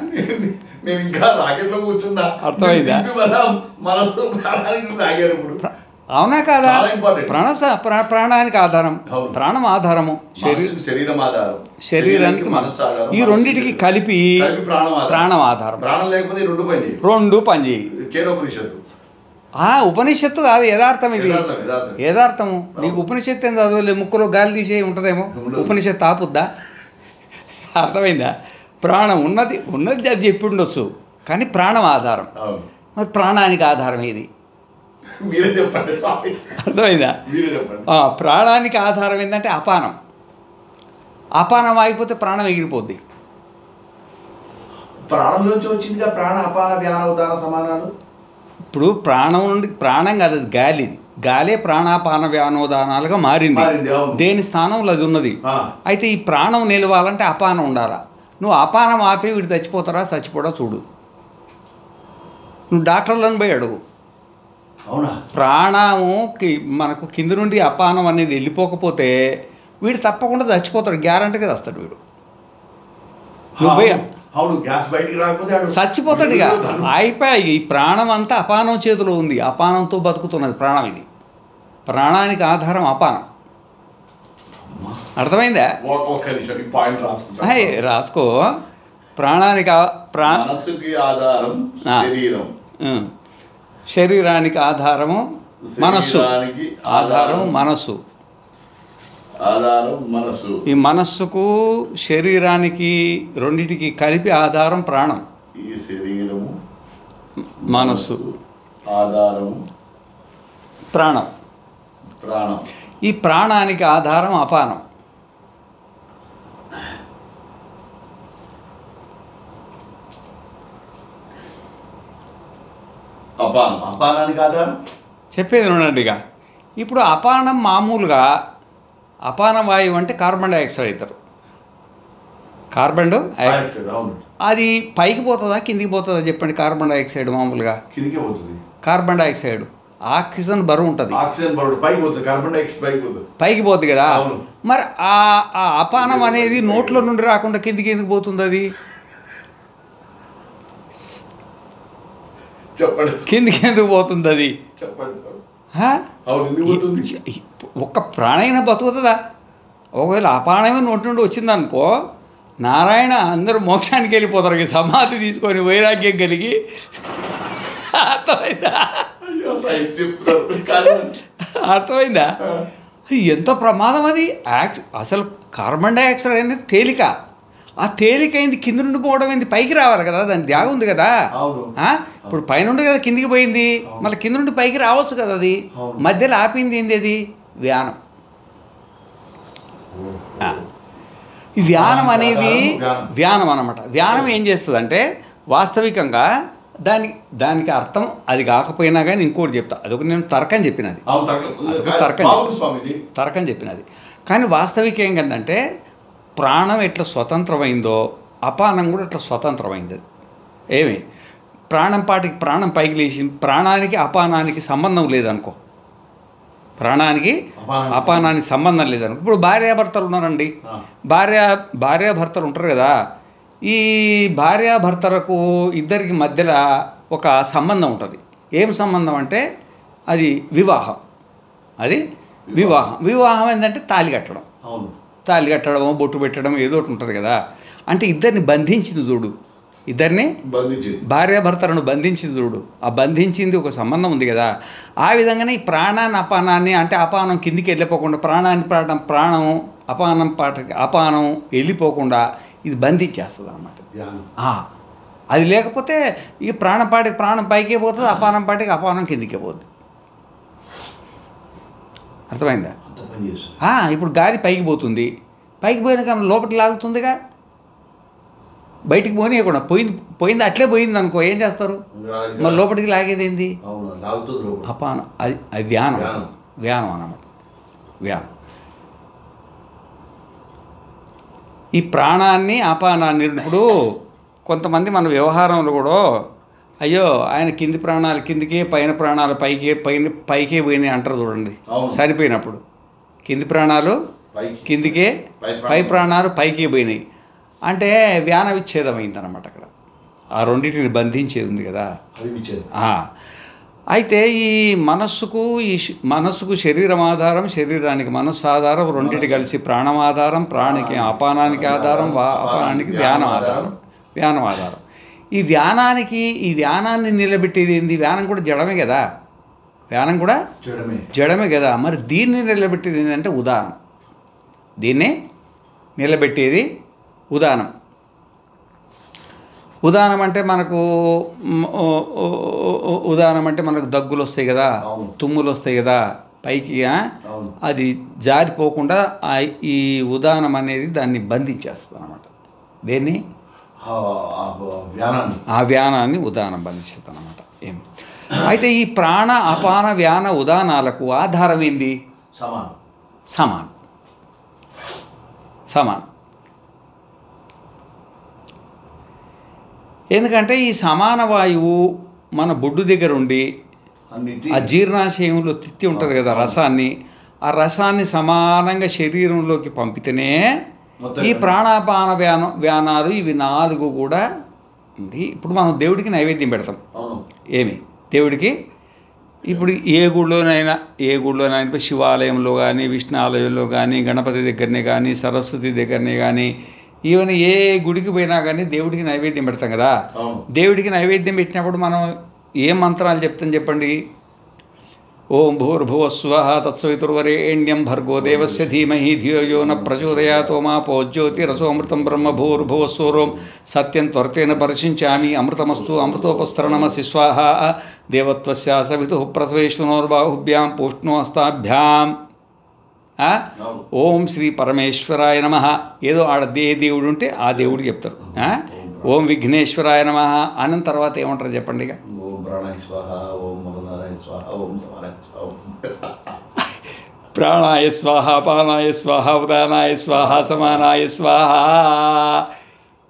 అవునా కాదా? ప్రాణానికి ఆధారం, ప్రాణం ఆధారము, శరీరానికి మనస్సు. ఈ రెండిటికి కలిపి ప్రాణం ఆధారం. రెండు పనిచేయి. ఉపనిషత్తు కాదు, యథార్థం. ఇది యథార్థము. నీకు ఉపనిషత్తు ఏం చదవలే, ముక్కులో గాలి తీసే ఉంటుందేమో, ఉపనిషత్తు ఆపుద్దా? అర్థమైందా? ప్రాణం ఉన్నది అది చెప్పి ఉండొచ్చు, కానీ ప్రాణం ఆధారం. మరి ప్రాణానికి ఆధారం ఏది? అర్థమైందా? ప్రాణానికి ఆధారం ఏంటంటే అపానం. అపానం ఆగిపోతే ప్రాణం ఎగిరిపోద్ది. ప్రాణంలోంచి వచ్చిందిగా ప్రాణ అపాన వ్యాన ఉదాన సమానాలు. ఇప్పుడు ప్రాణం నుండి, ప్రాణం కాదు, అది గాలి. గాలే ప్రాణాపాన వ్యానోదానాలుగా మారింది. దేని స్థానంలో అది ఉన్నది. అయితే ఈ ప్రాణం నిలవాలంటే అపానం ఉండాలా. నువ్వు అపానం ఆపి వీడు చచ్చిపోతారా చచ్చిపోడా చూడు. నువ్వు డాక్టర్లను పోయి అడుగు. ప్రాణము మనకు కింద నుండి అపానం అనేది వెళ్ళిపోకపోతే వీడు తప్పకుండా చచ్చిపోతాడు, గ్యారంటీగా వస్తాడు వీడు. నువ్వు పోయి చచ్చిపోతాడు. ఇక అయిపోయి. ఈ ప్రాణం అంతా అపానం చేతిలో ఉంది, అపానంతో బతుకుతున్నది ప్రాణం. ఇది ప్రాణానికి ఆధారం అపానం. అర్థమైందా? రాసుకో. ప్రాణానికి ఆధారం శరీరానికి ఆధారము మనస్సు. ఆధారం మనస్సు. ఈ మనస్సుకు శరీరానికి రెండిటికి కలిపి ఆధారం ప్రాణం. ఈ శరీరము మనస్సు ఆధారం ప్రాణం. ఈ ప్రాణానికి ఆధారం అపానం. అపానానికి ఆధారం చెప్పేది ఉండండిగా. ఇప్పుడు అపానం మామూలుగా అపాన వాయువు అంటే కార్బన్ డైఆక్సైడ్ అవుతారు. కార్బన్ డైఆక్సైడ్ అది పైకి పోతుందా కిందికి పోతుందా చెప్పండి? కార్బన్ డైఆక్సైడ్ మామూలుగా కిందికి పోతుంది. కార్బన్ డైఆక్సైడ్ ఆక్సిజన్ బరువు ఉంటుంది, పైకి పోతుంది కదా. మరి ఆ అపానం అనేది నోట్లో నుండి రాకుండా కిందికి ఎందుకు పోతుంది? అది కిందికి ఎందుకు పోతుంది? అది ఒక్క ప్రాణైనా బతుకుతుందా? ఒకవేళ అపానమే నోటి నుండి వచ్చిందనుకో, నారాయణ అందరూ మోక్షానికి వెళ్ళిపోతారు. సమాధి తీసుకొని వైరాగ్యం కలిగి. అర్థమైందా? అర్థమైందా? ఎంత ప్రమాదం అది. అసలు కార్బన్ డైఆక్సైడ్ అనేది తేలిక, ఆ తేలికైంది కింద నుండి పోవడం ఏంది, పైకి రావాలి కదా, దాని ధ్యాగ ఉంది కదా. ఇప్పుడు పైన ఉంది కదా కిందికి పోయింది, మళ్ళీ కింద నుండి పైకి రావచ్చు కదా, అది మధ్యలో ఆపింది ఏంది, అది వ్యానం. ఈ వ్యానం అనేది వ్యానం అన్నమాట. వ్యానం ఏం చేస్తుందంటే వాస్తవికంగా దానికి అర్థం అది కాకపోయినా కానీ ఇంకోటి చెప్తా, అదొక నేను తర్కం చెప్పినది, అదొక తర్కం చెప్పినది. కానీ వాస్తవికం ఏంటంటే ప్రాణం ఎట్లా స్వతంత్రమైందో అపానం కూడా ఎట్లా స్వతంత్రమైంది. ఏమి ప్రాణం పైకి లేచి ప్రాణానికి అపానానికి సంబంధం లేదనుకో, ప్రాణానికి అపానానికి సంబంధం లేదనుకో. ఇప్పుడు భార్యాభర్తలు ఉన్నారండి, భార్యాభర్తలు ఉంటారు కదా, ఈ భార్యాభర్తలకు ఇద్దరికి మధ్యలో ఒక సంబంధం ఉంటుంది. ఏం సంబంధం అంటే అది వివాహం. అది వివాహం ఏంటంటే తాళి కట్టడం, బొట్టు పెట్టడం, ఏదో ఒకటి ఉంటుంది కదా. అంటే ఇద్దరిని బంధించింది చూడు, ఇద్దరిని భార్యాభర్తలను బంధించింది చూడు, ఆ బంధించింది ఒక సంబంధం ఉంది కదా. ఆ విధంగానే ఈ ప్రాణాన్ని అపానాన్ని, అంటే అపానం కిందికి వెళ్ళిపోకుండా ప్రాణం అపానం వెళ్ళిపోకుండా ఇది బంధించేస్తుంది అన్నమాట. అది లేకపోతే ఇక ప్రాణం పైకే పోతుంది, అపానం కిందికే పోతుంది. అర్థమైందా? ఇప్పుడు గాలి పైకి పోతుంది, పైకి పోయినాక లోపలికి లాగుతుందిగా, బయటికి పోనీయకుండా పోయింది అట్లే పోయింది అనుకో, ఏం చేస్తారు, మరి లోపలికి లాగేది ఏంది, అపానం. అది వ్యానం అన్నమాట. వ్యానం ఈ ప్రాణాన్ని అపానాన్ని. ఇప్పుడు కొంతమంది మన వ్యవహారంలో కూడా అయ్యో ఆయన కింది ప్రాణాలు కిందికే, పైన ప్రాణాలు పైకే పోయినాయి అంటారు చూడండి. సరిపోయినప్పుడు కింది ప్రాణాలు కిందికే, పై ప్రాణాలు పైకే పోయినాయి అంటే వ్యాన విచ్ఛేదం అయిందన్నమాట. అక్కడ ఆ రెండింటిని బంధించేది ఉంది కదా. అయితే ఈ మనస్సుకు శరీరం ఆధారం, శరీరానికి మనస్సు ఆధారం, రెండింటి కలిసి ప్రాణం ఆధారం, ప్రాణికి అపానానికి ఆధారం, అపానానికి వ్యానం ఆధారం. ఈ వ్యానాన్ని నిలబెట్టేది ఏంది, వ్యానం కూడా జడమే కదా, జడమే కదా. మరి దీన్ని నిలబెట్టేది ఏంటంటే ఉదానం. దీన్ని నిలబెట్టేది ఉదానం. ఉదానం అంటే మనకు దగ్గులు వస్తాయి కదా, తుమ్ములు వస్తాయి కదా పైకి, అది జారిపోకుండా ఈ ఉదానం అనేది దాన్ని బంధించేస్తుంది అన్నమాట. దేన్ని, ఆ వ్యానాన్ని ఉదానం బంధిస్తుంది అన్నమాట. అయితే ఈ ప్రాణ అపాన వ్యాన ఉదానాలకు ఆధారం ఏంది, సమానం. ఎందుకంటే ఈ సమాన వాయువు మన బొడ్డు దగ్గర ఉండి ఆ జీర్ణాశయంలో తిత్తి ఉంటుంది కదా రసాన్ని, ఆ రసాన్ని సమానంగా శరీరంలోకి పంపితేనే ఈ ప్రాణాపాన వ్యానాలు ఇవి 4 కూడా ఉంది. ఇప్పుడు మనం దేవుడికి నైవేద్యం పెడతాం. ఏమి దేవుడికి ఇప్పుడు ఏ గుడిలోనైనా శివాలయంలో కానీ, విష్ణు ఆలయంలో కానీ, గణపతి దగ్గరనే కానీ, సరస్వతి దగ్గరనే కానీ, ఈవెన్ ఏ గుడికి పోయినా కానీ దేవుడికి నైవేద్యం పెడతాం కదా. దేవుడికి నైవేద్యం పెట్టినప్పుడు మనం ఏ మంత్రాలు చెప్తాం చెప్పండి. ఓం భూర్భువస్వః తత్సవితుర్వరేణ్యం భర్గో దేవస్య ధీమహి ధియో యో న ప్రచోదయాత్ ఓమాపో జ్యోతిరసోమృతం బ్రహ్మ భూర్భువస్వరోం సత్యం త్వరతేన పరిశించామి అమృతమస్తు అమృతోపస్తరణమసి స్వాహ దేవత్వస్య సవితుః ప్రసవేష్ణోర్బాహుభ్యాం పూష్ణోస్తాభ్యాం. ఓం శ్రీ పరమేశ్వరాయ నమః. ఏదో ఆడ దేవుడు ఉంటే ఆ దేవుడు చెప్తారు. ఓం విఘ్నేశ్వరాయ నమః అన్న తర్వాత ఏమంటారు చెప్పండి. ఇక ప్రాణాయ స్వాహ, అపానాయ స్వాహ, ఉదానాయ స్వాహ, సమానాయ స్వాహ.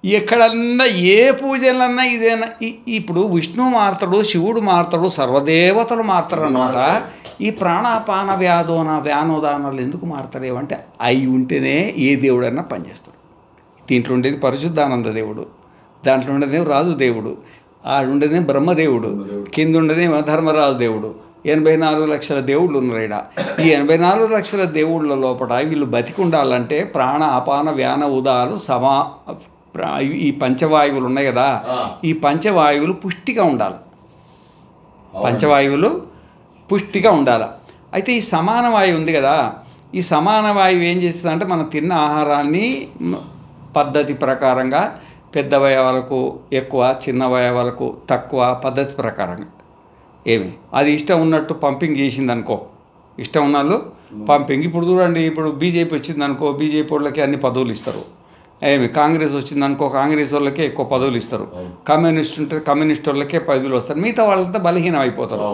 ఎక్కడన్నా ఏ పూజలన్నా ఇదేనా. ఇప్పుడు విష్ణు మారుతాడు, శివుడు మారుతాడు, సర్వదేవతలు మారుతారు అన్నమాట. ఈ ప్రాణాపాన వ్యానోదానాలు ఎందుకు మారుతారేమంటే అవి ఉంటేనే ఏ దేవుడన్నా పనిచేస్తాడు. దీంట్లో ఉండేది పరిశుద్ధానంద దేవుడు, దాంట్లో ఉండేది రాజు దేవుడు, ఆడుండేదే బ్రహ్మదేవుడు, కింద ఉండేదే ధర్మరాజు దేవుడు. 84 లక్షల దేవుళ్ళు ఉన్నారు ఈడ. ఈ 84 లక్షల దేవుళ్ళ లోపల వీళ్ళు బతికి ఉండాలంటే ప్రాణ అపాన వ్యాన ఉదాలు ఈ పంచవాయువులు ఉన్నాయి కదా, ఈ పంచవాయువులు పుష్టిగా ఉండాలి. అయితే ఈ సమాన వాయువు ఉంది కదా, ఈ సమాన వాయువు ఏం చేస్తుంది అంటే మనం తిన్న ఆహారాన్ని పద్ధతి ప్రకారంగా పెద్ద అవయవాలకు ఎక్కువ, చిన్న అవయవాలకు తక్కువ, పద్ధతి ప్రకారంగా. ఏమి అది ఇష్టం ఉన్నట్టు పంపింగ్ చేసింది అనుకో, ఇష్టం ఉన్నాళ్ళు పంపింగ్. ఇప్పుడు చూడండి, ఇప్పుడు బీజేపీ వచ్చింది అనుకో, బీజేపీ వాళ్ళకి అన్ని పదవులు ఇస్తారు. ఏమి కాంగ్రెస్ వచ్చింది అనుకో, కాంగ్రెస్ వాళ్ళకే ఎక్కువ పదవులు ఇస్తారు. కమ్యూనిస్ట్ ఉంటే కమ్యూనిస్ట్ వాళ్ళకే పదవులు వస్తారు, మిగతా వాళ్ళంతా బలహీనం అయిపోతారు.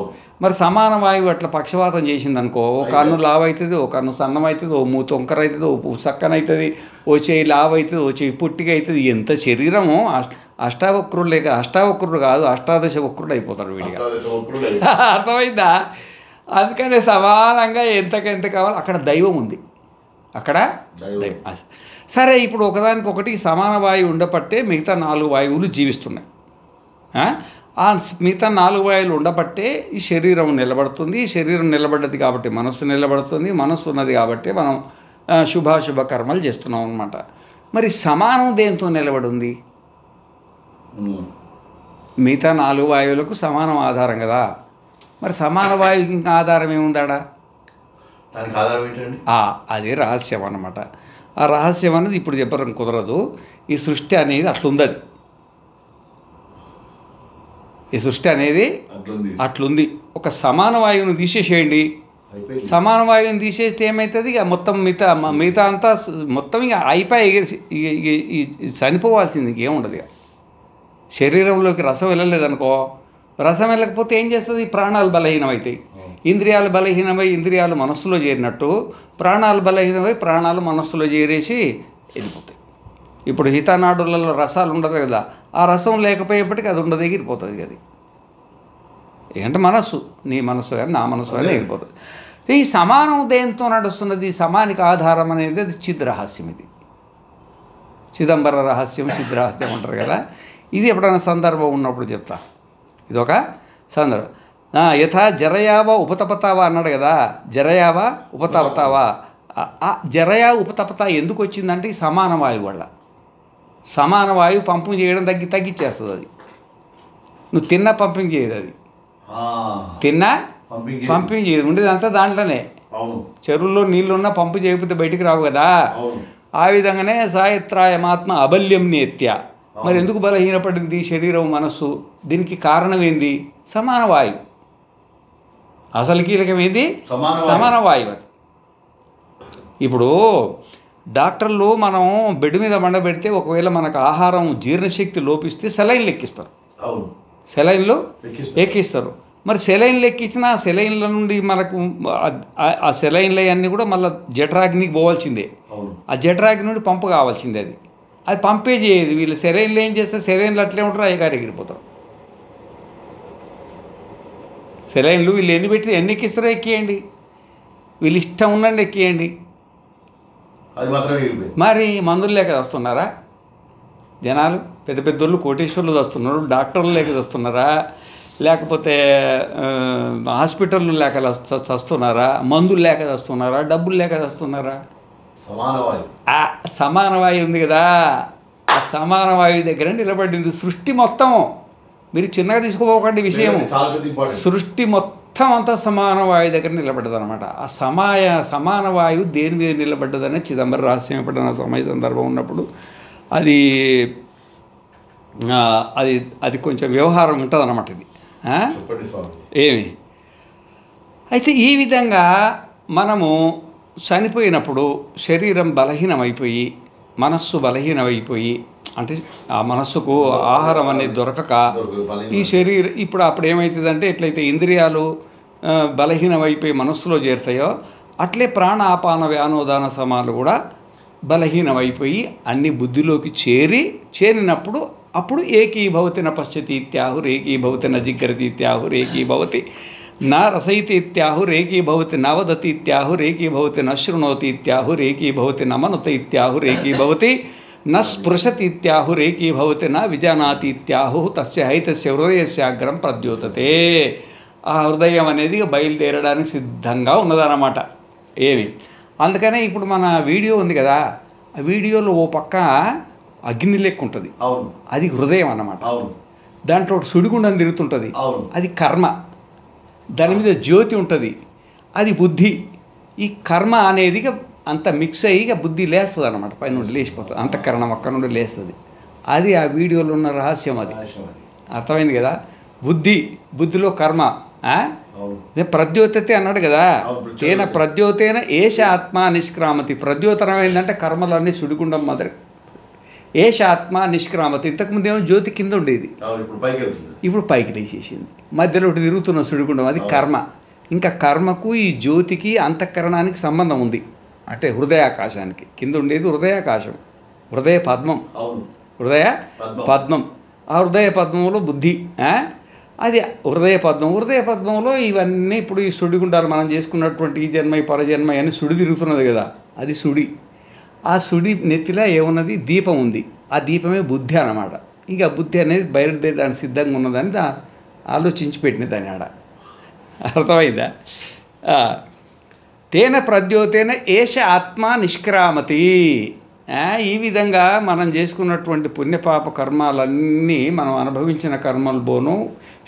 మరి సమాన వాయువు అట్లా పక్షపాతం చేసింది అనుకో, ఓ కన్ను లావు అవుతుంది, ఓ కన్ను సన్నం అవుతుంది, ఓ మూతి వంకర అవుతుంది, ఓ సక్కన అవుతుంది, ఓ చేయి లావు అవుతుంది, ఓ చేయి పుట్టిగా అవుతుంది. ఎంత శరీరము అష్టావక్రుడు లేక, అష్టావక్రుడు కాదు అష్టాదశ వక్రుడు అయిపోతాడు వీడిగా. అర్థమైందా? అందుకనే సమానంగా ఎంతకెంత కావాలో అక్కడ దైవం ఉంది, అక్కడ దైవం. సరే, ఇప్పుడు ఒకదానికొకటి సమాన వాయువు ఉండబట్టే మిగతా 4 వాయువులు జీవిస్తున్నాయి. ఆ మిగతా 4 వాయువులు ఉండబట్టే ఈ శరీరం నిలబడుతుంది. శరీరం నిలబడ్డది కాబట్టి మనస్సు నిలబడుతుంది. మనస్సు ఉన్నది కాబట్టి మనం శుభాశుభ కర్మలు చేస్తున్నాం అన్నమాట. మరి సమానం దేంతో నిలబడి ఉంది? మిగతా 4 వాయువులకు సమానం ఆధారం కదా. మరి సమాన వాయువుకి ఇంకా ఆధారం ఏముందాడా? దానికి ఆధారం ఏంటండి? అదే రహస్యం అన్నమాట. ఆ రహస్యం అనేది ఇప్పుడు చెప్పడం కుదరదు. ఈ సృష్టి అనేది అట్లుంది. ఈ సృష్టి అనేది అట్లుంది. ఒక సమాన వాయువుని తీసేసేయండి, సమాన వాయువుని తీసేస్తే ఏమవుతుంది? ఇక మొత్తం మిగతా అంతా మొత్తం ఇక అయిపోయి చనిపోవాల్సింది, ఇంకేముండదు. ఇక శరీరంలోకి రసం వెళ్ళలేదనుకో, రసం వెళ్ళకపోతే ఏం చేస్తుంది? ప్రాణాలు బలహీనమవుతాయి. ఇంద్రియాలు బలహీనమై ఇంద్రియాలు మనస్సులో చేరినట్టు ప్రాణాలు బలహీనమై ప్రాణాలు మనస్సులో చేరేసి వెళ్ళిపోతాయి. ఇప్పుడు హితనాడులలో రసాలు ఉండదు కదా, ఆ రసం లేకపోయేప్పటికీ అది ఉండదు, ఎగిరిపోతుంది. అది ఏంటంటే మనస్సు, నీ మనస్సు కానీ నా మనస్సు కానీ ఎగిరిపోతుంది. ఈ సమానం దేంతో నడుస్తున్నది? సమానికి ఆధారం అనేది అది చిద్రహస్యం. ఇది చిదంబర రహస్యం, చిద్రహస్యం అంటారు కదా. ఇది ఎప్పుడైనా సందర్భం ఉన్నప్పుడు చెప్తా. ఇదొక సందర్భం. యథా జరయావా ఉపతపతావా అన్నాడు కదా, జరయావా ఉపతపతావా. జరయా ఉపతపత ఎందుకు వచ్చిందంటే ఈ సమాన వాయువు వల్ల. సమాన వాయువు పంపింగ్ చేయడం తగ్గించేస్తుంది. అది నువ్వు తిన్నా పంపింగ్ చేయదు, అది తిన్నా పంపింగ్ చేయదు, ఉండేదంతా దాంట్లోనే. చెరువుల్లో నీళ్ళున్నా పంపు చేయకపోతే బయటికి రావు కదా. ఆ విధంగానే సాయత్రాయమాత్మ అబల్యం నేత్య. మరి ఎందుకు బలహీనపడింది శరీరం, మనస్సు? దీనికి కారణం ఏంది? సమాన వాయువు. అసలు కీలకం ఏంది? సమాన వాయువు. అది ఇప్పుడు డాక్టర్లు మనం బెడ్ మీద మండబెడితే ఒకవేళ మనకు ఆహారం జీర్ణశక్తి లోపిస్తే సెలైన్లు ఎక్కిస్తారు, సెలైన్లు ఎక్కిస్తారు. మరి సెలైన్లు ఎక్కించిన సెలైన్ల నుండి మనకు ఆ సెలైన్లు అన్నీ కూడా మళ్ళీ జఠరాగ్నికి పోవాల్సిందే. ఆ జఠరాగ్ని నుండి పంపు కావాల్సిందే. అది పంపే చేయదు. వీళ్ళు సెలైన్లు ఏం చేస్తే సెలైన్లు అట్లే ఉంటారు, అయ్యగారు ఎగిరిపోతారు. సెలైన్లు వీళ్ళు ఎన్ని పెట్టి ఎన్ని ఎక్కిస్తారో ఎక్కియండి, వీళ్ళు ఇష్టం ఉండండి ఎక్కియండి. మరి మందులు లేక వస్తున్నారా జనాలు? పెద్ద పెద్దోళ్ళు కోటేశ్వర్లు వస్తున్నారు, డాక్టర్లు లేక వస్తున్నారా? లేకపోతే హాస్పిటళ్ళు లేక వస్తున్నారా? మందులు లేక వస్తున్నారా? డబ్బులు లేక వస్తున్నారా? సమాన వాయువు ఉంది కదా, ఆ సమాన వాయువు దగ్గర నిలబడింది సృష్టి మొత్తం. మీరు చిన్నగా తీసుకోపోకండి విషయం. సృష్టి మొత్తం అంతా సమాన వాయువు దగ్గర నిలబడ్డది అనమాట. ఆ సమాన వాయువు దేని మీద నిలబడ్డదనే చిదంబర రహస్యం ఎప్పుడైనా సమయ సందర్భం ఉన్నప్పుడు అది అది అది కొంచెం వ్యవహారం ఉంటుంది అన్నమాట. ఇది ఏమి అయితే ఈ విధంగా మనము చనిపోయినప్పుడు శరీరం బలహీనమైపోయి మనస్సు బలహీనమైపోయి, అంటే ఆ మనస్సుకు ఆహారం అనేది దొరకక ఈ ఇప్పుడు అప్పుడు ఏమవుతుందంటే, ఎట్లయితే ఇంద్రియాలు బలహీనమైపోయి మనస్సులో చేరుతాయో అట్లే ప్రాణ ఆపాన వ్యానోదాన సమాలు కూడా బలహీనమైపోయి అన్ని బుద్ధిలోకి చేరినప్పుడు అప్పుడు ఏకీభవతి న పశ్యతి ఇత్యాహుర్ ఏకీభవతి న జిగ్గరతి ఇత్యాహుర్ ఏకీభవతి నా రసయితి ఇత్యాహుర్ ఏకీభవతి న వదతి ఇత్యాహుర్ ఏకీభవతి న శృణోతి ఇత్యాహుర్ ఏకీభవతి న మనత ఇత్యాహుర్ ఏకీభవతి న స్పృశతి ఇత్యాహుర్ ఏకీభవతి న విజానాతి ఇత్యాహు తస్య హైతస్య హృదయస్యాగ్రం ప్రద్యోతతే. ఆ హృదయం అనేది బయలుదేరడానికి సిద్ధంగా ఉన్నదన్నమాట. ఏమి అందుకనే ఇప్పుడు మన వీడియో ఉంది కదా, ఆ వీడియోలో ఓ పక్క అగ్ని లెక్క ఉంటుంది, అది హృదయం అన్నమాట. దాంట్లో సుడిగుండం తిరుగుతుంటుంది, అది కర్మ. దాని మీద జ్యోతి ఉంటుంది, అది బుద్ధి. ఈ కర్మ అనేది అంత మిక్స్ అయ్యి ఇక బుద్ధి లేస్తుంది అనమాట, పైన లేచిపోతుంది, అంతఃకరణం అక్కడ నుండి లేస్తుంది. అది ఆ వీడియోలో ఉన్న రహస్యం. అది అర్థమైంది కదా. బుద్ధిలో కర్మ, ప్రద్యోతతే అన్నాడు కదా. తేన ప్రద్యోతేన ఏష ఆత్మ నిష్క్రామతి. ప్రద్యోతనం ఏంటంటే కర్మలన్నీ సుడిగుండం మాదిరి. ఏష ఆత్మ నిష్క్రామతి. ఇంతకుముందు ఏమో జ్యోతి కింద ఉండేది, ఇప్పుడు పైకి లేచేసింది, మధ్యలో ఒకటి తిరుగుతున్న సుడిగుండం, అది కర్మ. ఇంకా కర్మకు ఈ జ్యోతికి అంతఃకరణానికి సంబంధం ఉంది. అంటే హృదయాకాశానికి కింద ఉండేది హృదయాకాశం, హృదయ పద్మం, హృదయ పద్మం. ఆ హృదయ పద్మంలో బుద్ధి, అది హృదయ పద్మంలో ఇవన్నీ ఇప్పుడు ఈ సుడిగుండాలు మనం చేసుకున్నటువంటి ఈ జన్మ, ఈ పరజన్మ అని సుడి తిరుగుతున్నది కదా, అది సుడి. ఆ సుడి నెత్తిలో ఏమున్నది, దీపం ఉంది. ఆ దీపమే బుద్ధి అన్నమాట. ఇక బుద్ధి అనేది బయలుదేరడానికి సిద్ధంగా ఉన్నదని ఆలోచించి పెట్టిన దాని ఆడ. అర్థమైందా. తేన ప్రద్యోతేన ఏష ఆత్మ నిష్క్రామతి. ఈ విధంగా మనం చేసుకున్నటువంటి పుణ్యపాప కర్మాలన్నీ, మనం అనుభవించిన కర్మలు పోను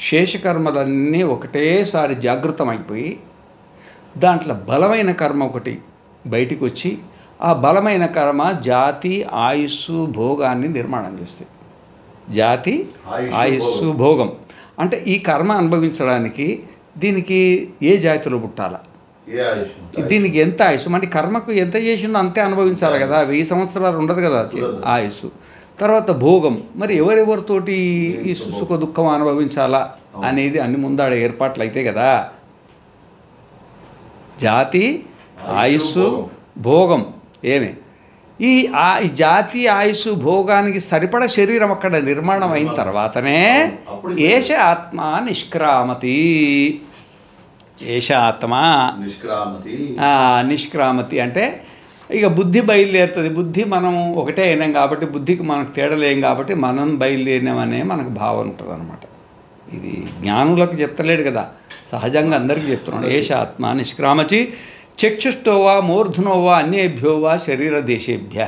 శేషకర్మలన్నీ ఒకటేసారి జాగృతమైపోయి దాంట్లో బలమైన కర్మ ఒకటి బయటికి వచ్చి, ఆ బలమైన కర్మ జాతి ఆయుస్సు భోగాన్ని నిర్మాణం చేస్తాయి. జాతి ఆయుస్సు భోగం అంటే ఈ కర్మ అనుభవించడానికి దీనికి ఏ జాతిలో పుట్టాలా, దీనికి ఎంత ఆయుస్సు, అంటే కర్మకు ఎంత చేసిందో అంతే అనుభవించాలి కదా. 1000 సంవత్సరాలు ఉండదు కదా ఆయుస్సు. తర్వాత భోగం, మరి ఎవరెవరితోటి ఈ సుఖ దుఃఖం అనుభవించాలా అనేది అన్ని ముందాడ ఏర్పాట్లు అయితే కదా. జాతి ఆయుస్సు భోగం ఏమి, ఈ జాతి ఆయుస్సు భోగానికి సరిపడ శరీరం అక్కడ నిర్మాణం అయిన తర్వాతనే ఏష ఆత్మ నిష్క్రామతి. ఏష ఆత్మ నిష్క్రామతి అంటే ఇక బుద్ధి బయలుదేరుతుంది. బుద్ధి మనం ఒకటే అయినాం కాబట్టి, బుద్ధికి మనకు తేడలేం కాబట్టి మనం బయలుదేరినామనే మనకు భావన ఉంటుంది అనమాట. ఇది జ్ఞానులకు చెప్తలేడు కదా, సహజంగా అందరికీ చెప్తున్నాడు. ఏష ఆత్మ నిష్క్రామచి చక్షుష్టోవా మూర్ధనోవా అన్యేభ్యోవా శరీర దేశేభ్య.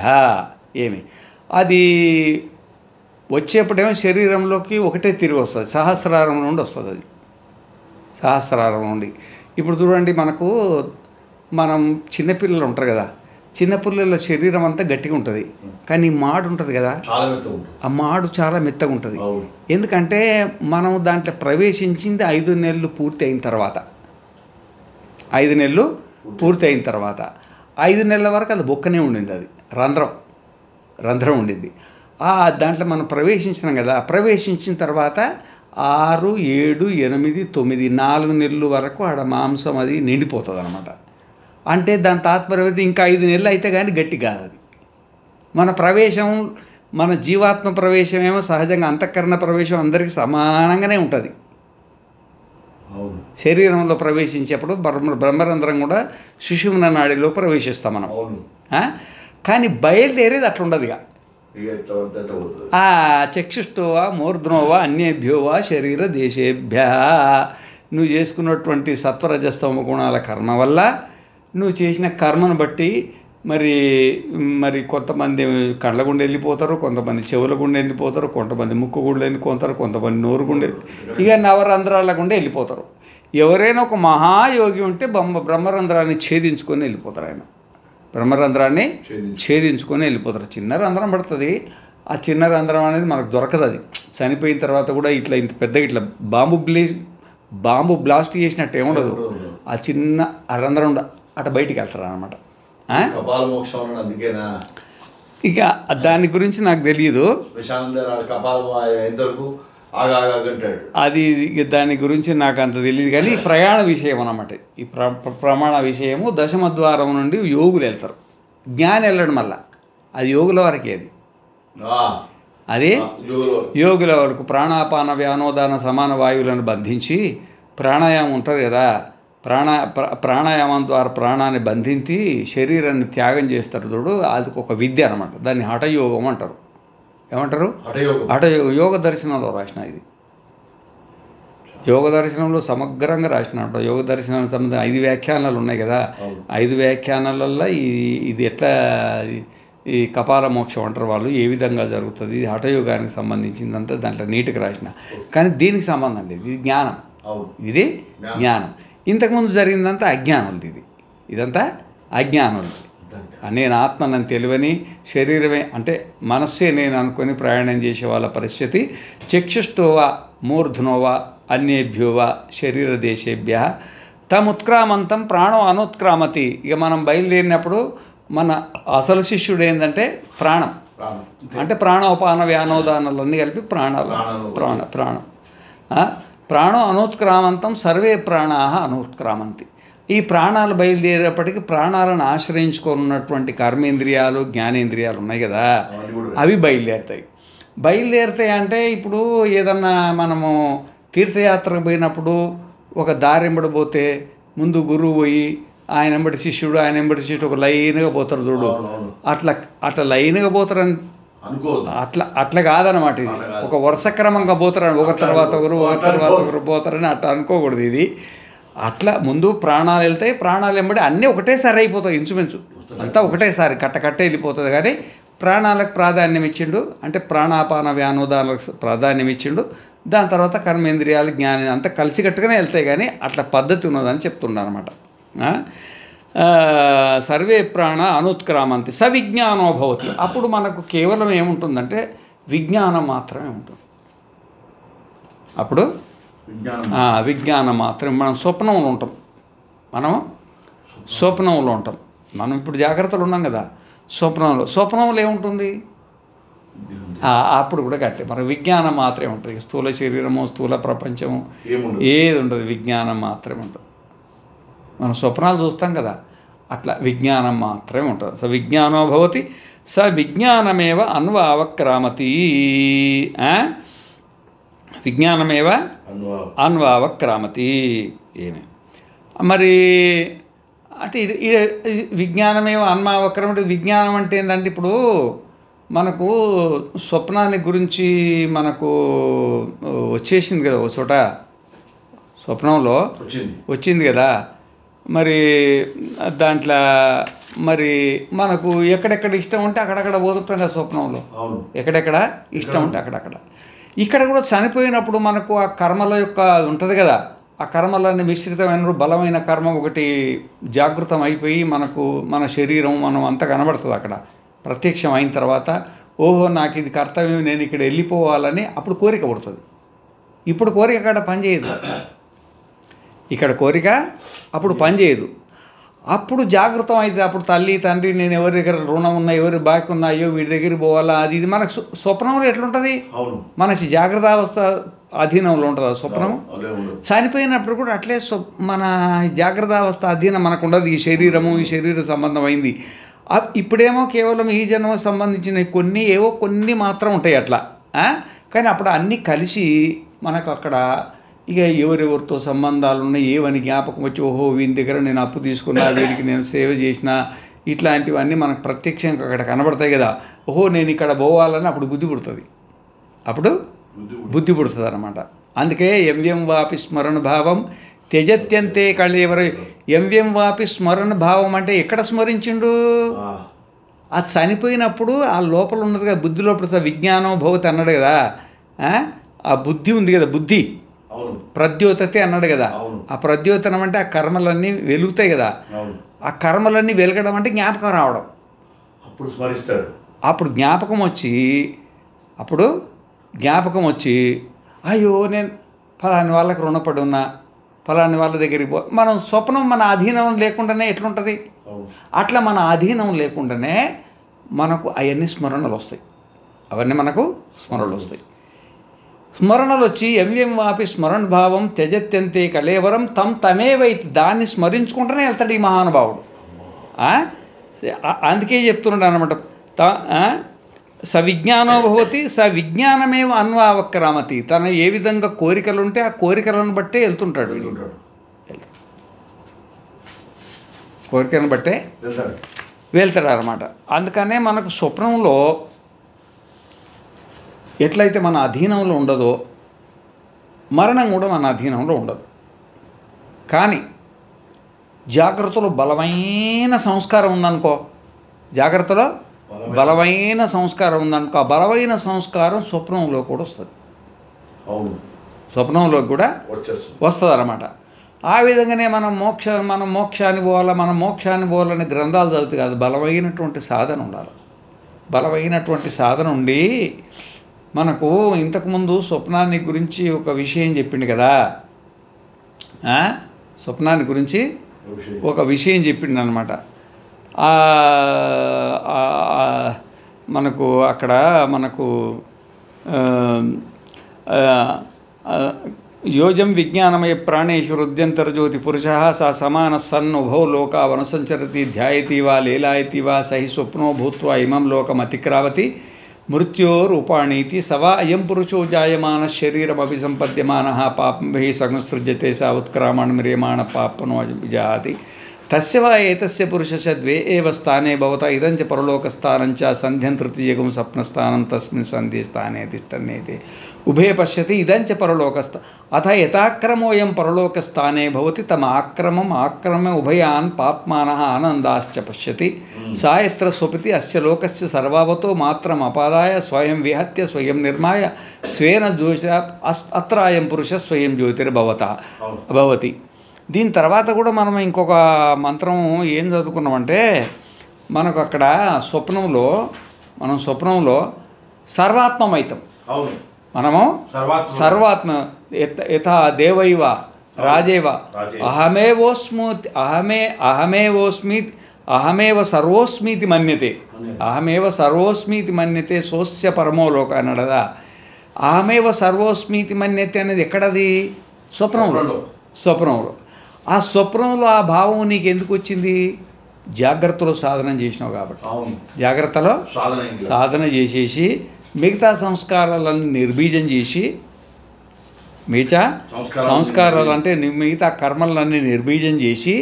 ఏమి అది వచ్చేప్పుడేమో శరీరంలోకి ఒకటే తిరిగి వస్తుంది, సహస్రారం నుండి వస్తుంది. అది సహస్రారం నుండి. ఇప్పుడు చూడండి, మనం చిన్నపిల్లలు ఉంటారు కదా, చిన్నపిల్లల శరీరం అంతా గట్టిగా ఉంటుంది, కానీ మాడు ఉంటుంది కదా, ఆ మాడు చాలా మెత్తగా ఉంటుంది. ఎందుకంటే మనం దాంట్లో ప్రవేశించింది 5 నెలలు పూర్తి అయిన తర్వాత. 5 నెలలు పూర్తి అయిన తర్వాత 5 నెలల వరకు అది బొక్కనే ఉండింది, అది రంధ్రం ఉండింది. దాంట్లో మనం ప్రవేశించినాం కదా, ప్రవేశించిన తర్వాత 6, 7, 8, 9 4 నెలలు వరకు ఆడ మాంసం అది నిండిపోతుంది అనమాట. అంటే దాని తాత్పర్యం ఇంకా 5 నెలలు అయితే కానీ గట్టి కాదు అది. మన ప్రవేశం, మన జీవాత్మ ప్రవేశం ఏమో సహజంగా అంతఃకరణ ప్రవేశం అందరికీ సమానంగానే ఉంటుంది. శరీరంలో ప్రవేశించేప్పుడు బ్రహ్మరంధ్రం కూడా సుషుమ్న నాడిలో ప్రవేశిస్తాం మనం. కానీ బయలుదేరేది అట్లా ఉండదు. ఇక చక్షుష్టోవా మూర్ధనోవా అన్యేభ్యోవా శరీర దేశేభ్య. నువ్వు చేసుకున్నటువంటి సత్వరజస్తమ గుణాల కర్మ వల్ల నువ్వు చేసిన కర్మను బట్టి మరి కొంతమంది కళ్ళ గుండె వెళ్ళిపోతారు, కొంతమంది చెవుల గుండె వెళ్ళిపోతారు, కొంతమంది ముక్కు గుండె వెళ్ళిపోతారు, కొంతమంది నోరు గుండె, ఇక నవరంధ్రాల గుండె వెళ్ళిపోతారు. ఎవరైనా ఒక మహాయోగి ఉంటే బ్రహ్మరంధ్రాన్ని ఛేదించుకొని వెళ్ళిపోతారు. ఆయన బ్రహ్మరంధ్రాన్ని ఛేదించుకొని వెళ్ళిపోతారు. చిన్న రంధ్రం పడుతుంది, ఆ చిన్న రంధ్రం అనేది మనకు దొరకదు. అది చనిపోయిన తర్వాత కూడా ఇంత పెద్దగా ఇట్లా బాంబు బ్లాస్ట్ చేసినట్టు ఏముండదు. ఆ చిన్న రంధ్రం అటు బయటికి వెళ్తారు అన్నమాట. ఇక దాని గురించి నాకు తెలియదు, అది దాని గురించి నాకు అంత తెలియదు. కానీ ప్రయాణ విషయం అన్నమాట. ఈ ప్రమాణ విషయము దశమద్వారం నుండి యోగులు వెళ్తారు, జ్ఞాని వెళ్ళడం వల్ల అది యోగుల వరకే. అది యోగుల వరకు ప్రాణాపాన వ్యానోదాన సమాన వాయువులను బంధించి ప్రాణాయామం ఉంటుంది కదా, ప్రాణాయామం ద్వారా ప్రాణాన్ని బంధించి శరీరాన్ని త్యాగం చేస్తారు చూడు, అది ఒక విద్య అనమాట. దాన్ని హఠయోగం అంటారు. ఏమంటారు? హఠయోగం. యోగ దర్శనంలో రాసిన ఇది. యోగ దర్శనంలో సమగ్రంగా రాసిన యోగ దర్శనానికి సంబంధించిన 5 వ్యాఖ్యానాలు ఉన్నాయి కదా. 5 వ్యాఖ్యానాలలో ఇది ఎట్లా ఈ కపాల మోక్షం అంటారు వాళ్ళు, ఏ విధంగా జరుగుతుంది, ఇది హఠయోగానికి సంబంధించిందంతా దాంట్లో నీట్గా రాసిన. కానీ దీనికి సంబంధం లేదు, ఇది జ్ఞానం. ఇది జ్ఞానం. ఇంతకుముందు జరిగిందంతా అజ్ఞానం. ఇదంతా అజ్ఞానం. నేను ఆత్మనని తెలివని శరీరమే అంటే మనస్సే నేను అనుకొని ప్రయాణం చేసే వాళ్ళ పరిస్థితి. చక్షుష్టోవా మూర్ధనోవా అన్యేభ్యోవా శరీర దేశేభ్య తముత్క్రామంతం ప్రాణం అనుత్క్రామతి. ఇక మనం బయలుదేరినప్పుడు మన అసలు శిష్యుడు ఏంటంటే ప్రాణం, అంటే ప్రాణోపాన వ్యానోదానాలన్నీ కలిపి ప్రాణాలు, ప్రాణం ప్రాణం అనుత్క్రామంతం సర్వే ప్రాణాః అనుత్క్రామంతి. ఈ ప్రాణాలు బయలుదేరేపటికి ప్రాణాలను ఆశ్రయించుకున్నటువంటి కర్మేంద్రియాలు జ్ఞానేంద్రియాలు ఉన్నాయి కదా, అవి బయలుదేరుతాయి అంటే ఇప్పుడు ఏదన్నా మనము తీర్థయాత్రకు పోయినప్పుడు ఒక దారెంబడి పోతే ముందు గురువు పోయి ఆయన ఎంబడి శిష్యుడు ఒక లైన్గా పోతారు చూడు, అట్లా లైన్గా పోతారని అట్లా కాదనమాట. ఇది ఒక వరుస క్రమంగా పోతారని, ఒకరి తర్వాత ఒకరు పోతారని అట్లా అనుకోకూడదు. ఇది అట్లా ముందు ప్రాణాలు వెళ్తాయి, ప్రాణాలు వెంబడి అన్నీ ఒకటేసారి అయిపోతాయి, ఇంచుమించు అంతా ఒకటేసారి కట్ట వెళ్ళిపోతుంది. కానీ ప్రాణాలకు ప్రాధాన్యం ఇచ్చిండు, అంటే ప్రాణాపాన వ్యానోదాలకు ప్రాధాన్యం ఇచ్చిండు. దాని తర్వాత కర్మేంద్రియాలు జ్ఞానం అంతా కలిసికట్టుగానే వెళ్తాయి. కానీ అట్లా పద్ధతి ఉన్నదని చెప్తుండ అనమాట. సర్వే ప్రాణ అనుత్క్రామంతి సవిజ్ఞానో భవతి. అప్పుడు మనకు కేవలం ఏముంటుందంటే విజ్ఞానం మాత్రమే ఉంటుంది. అప్పుడు విజ్ఞానం మాత్రమే. మనం స్వప్నంలో ఉంటాం, మనం ఇప్పుడు జాగ్రత్తలు ఉన్నాం కదా, స్వప్నంలో ఏముంటుంది అప్పుడు కూడా గట్లే మన విజ్ఞానం మాత్రమే ఉంటుంది. స్థూల శరీరము స్థూల ప్రపంచము ఏది ఉండదు, విజ్ఞానం మాత్రమే ఉంటుంది. మనం స్వప్నాలు చూస్తాం కదా, అట్లా విజ్ఞానం మాత్రమే ఉంటుంది. స విజ్ఞానో భవతి స విజ్ఞానమేవ అన్వావక్రామతి. విజ్ఞానమేవ అన్వావక్రామతి. ఏమి మరి అంటే విజ్ఞానమేవ అన్వావక్రామతి. విజ్ఞానం అంటే ఏంటంటే ఇప్పుడు మనకు స్వప్నాన్ని గురించి మనకు వచ్చేసింది కదా, ఒక చోట స్వప్నంలో వచ్చింది కదా. మరి దాంట్లో మరి మనకు ఎక్కడెక్కడ ఇష్టం ఉంటే అక్కడక్కడ పోతుంటాం కదా స్వప్నంలో, ఎక్కడెక్కడ ఇష్టం ఉంటే అక్కడక్కడ. ఇక్కడ కూడా చనిపోయినప్పుడు మనకు ఆ కర్మల యొక్క ఉంటుంది కదా, ఆ కర్మలన్నీ మిశ్రితమైన బలమైన కర్మ ఒకటి జాగృతం అయిపోయి మనకు మన శరీరం మనం అంతా కనబడుతుంది. అక్కడ ప్రత్యక్షం అయిన తర్వాత ఓహో నాకు ఇది కర్తవ్యం, నేను ఇక్కడ వెళ్ళిపోవాలని అప్పుడు కోరిక పుడుతుంది. ఇప్పుడు కోరిక అక్కడ పనిచేయదు, ఇక్కడ కోరిక అప్పుడు పనిచేయదు. అప్పుడు జాగృతం అవుతుంది. అప్పుడు తల్లి తండ్రి నేను ఎవరి దగ్గర రుణం ఉన్నా, ఎవరి బాకీ ఉన్నా, అయ్యో వీడి దగ్గరికి పోవాలా, అది ఇది మనకు స్వప్నంలో ఎట్లుంటుంది, మన జాగ్రత్తావస్థ అధీనంలో ఉంటుంది. స్వప్నం చనిపోయినప్పుడు కూడా అట్లే మన జాగ్రత్తావస్థ అధీనం మనకు ఉండదు. ఈ శరీర సంబంధం అయింది. ఇప్పుడేమో కేవలం ఈ జన్మకు సంబంధించిన కొన్ని మాత్రం ఉంటాయి అట్లా. కానీ అప్పుడు అన్నీ కలిసి మనకు అక్కడ ఇక ఎవరెవరితో సంబంధాలు ఉన్నాయి ఏవని జ్ఞాపకం వచ్చి ఓహో వీని దగ్గర నేను అప్పు తీసుకున్నా, వీడికి నేను సేవ చేసిన, ఇట్లాంటివన్నీ మనకు ప్రత్యక్షంగా అక్కడ కనబడతాయి కదా. ఓహో నేను ఇక్కడ పోవాలని అప్పుడు బుద్ధి పుడుతుంది అన్నమాట. అందుకే ఎంవ్యం వాపి స్మరణ భావం త్యజత్యంతే కళేవర. ఎంవ్యం వాపి స్మరణ భావం అంటే ఎక్కడ స్మరించిండు, అది చనిపోయినప్పుడు ఆ లోపల ఉన్నది కదా, బుద్ధి లోపల విజ్ఞానం భవతి అన్నాడు కదా. ఆ బుద్ధి ఉంది కదా, బుద్ధి ప్రద్యోతతే అన్నాడు కదా. ఆ ప్రద్యోతనం అంటే ఆ కర్మలన్నీ వెలుగుతాయి కదా. ఆ కర్మలన్నీ వెలగడం అంటే జ్ఞాపకం రావడం. అప్పుడు జ్ఞాపకం వచ్చి అయ్యో నేను ఫలాని వాళ్ళకి రుణపడి ఉన్నా, ఫలాని వాళ్ళ దగ్గరికి మనం స్వప్నం మన అధీనం లేకుండానే ఎట్లుంటుంది, అట్లా మన అధీనం లేకుండానే మనకు అవన్నీ స్మరణలు వస్తాయి. స్మరణలు వచ్చి ఎంవ్యం వాపి స్మరణ భావం త్యజత్యంతే కలేవరం తమేవైతే దాన్ని స్మరించుకుంటూనే వెళ్తాడు ఈ మహానుభావుడు. అందుకే చెప్తున్నాడు అనమాట. సవిజ్ఞానో భవతి స విజ్ఞానమేవ అన్వావక్రామతి. తన ఏ విధంగా కోరికలు ఉంటే ఆ కోరికలను బట్టే వెళ్తుంటాడు, కోరికలను బట్టే వెళ్తాడు అనమాట. అందుకనే మనకు స్వప్నంలో ఎట్లయితే మన అధీనంలో ఉండదో మరణం కూడా మన అధీనంలో ఉండదు. కానీ జాగ్రత్తలో బలమైన సంస్కారం ఉందనుకో, ఆ బలమైన సంస్కారం స్వప్నంలో కూడా వస్తుంది, స్వప్నంలో కూడా వస్తుంది అన్నమాట. ఆ విధంగానే మనం మోక్షాన్ని పోవాలని గ్రంథాలు చదువుతాయి కాదు, బలమైనటువంటి సాధన ఉండాలి. బలమైనటువంటి సాధన ఉండి మనకు ఇంతకుముందు స్వప్నాన్ని గురించి ఒక విషయం చెప్పిండు కదా, స్వప్నాన్ని గురించి ఒక విషయం చెప్పిండు అనమాట. మనకు అక్కడ యోజం విజ్ఞానమయ ప్రాణేషు హృద్యంతర్జ్యోతి పురుష స సమాన సన్ ఉభౌ లోకా వనసంచరతి ధ్యాయతి వా లీలాయతి వా సహి స్వప్నో భూత్వా ఇమం లోకం అతిక్రావతి మృత్యోరూపాణీతి సవా అయం పురుషో జాయమాన శరీరమభిసంపద్యమాన పాపంభి సంసృజ్యతే సా ఉత్క్రామణ మ్రియమాణ పాపనో విజాతి తస్య వా ఏతస్య పురుషస్య ద్వే ఏవ స్థానే భవత ఇదంచ పరలోకస్థానంచ సంధ్యం తృతీయకం స్వప్నస్థానం తస్మిన్ సంధి స్థానే తిష్టన్నేతి ఉభే పశ్యతి ఇదంచ పరలోకస్థ అథ యథాక్రమోయం పరలోకస్థానే భవతి తమ ఆక్రమే ఉభయాన్ పాప్మానః ఆనందాశ్చ పశ్యతి సా యత్ర స్వపితి అస్య లోకస్య సర్వావతో మాత్రం అపాదాయ స్వయం విహత్య స్వయం నిర్మాయ స్వేన దోష అత్రాయం పురుష స్వయం జ్యోతిర్భవతి. దీని తర్వాత కూడా మనం ఇంకొక మంత్రం ఏం చదువుకున్నామంటే, మనకు అక్కడ స్వప్నంలో సర్వాత్మమైతం. మనము సర్వాత్మ యథా దేవైవ రాజేవ అహమేవ సర్వోస్మీతి మన్యతే సోస్య పరమోలోక అన్నదా. అహమేవ సర్వోస్మీతి మన్యతే అనేది ఎక్కడది? స్వప్నంలో. ఆ స్వప్నంలో ఆ భావం నీకు ఎందుకు వచ్చింది? జాగ్రత్తలో సాధన చేసినావు కాబట్టి. జాగ్రత్తలో సాధన చేసేసి మిగతా సంస్కారాలను నిర్బీజం చేసి, మిగతా సంస్కారాలు అంటే మిగతా కర్మలన్నీ నిర్బీజం చేసి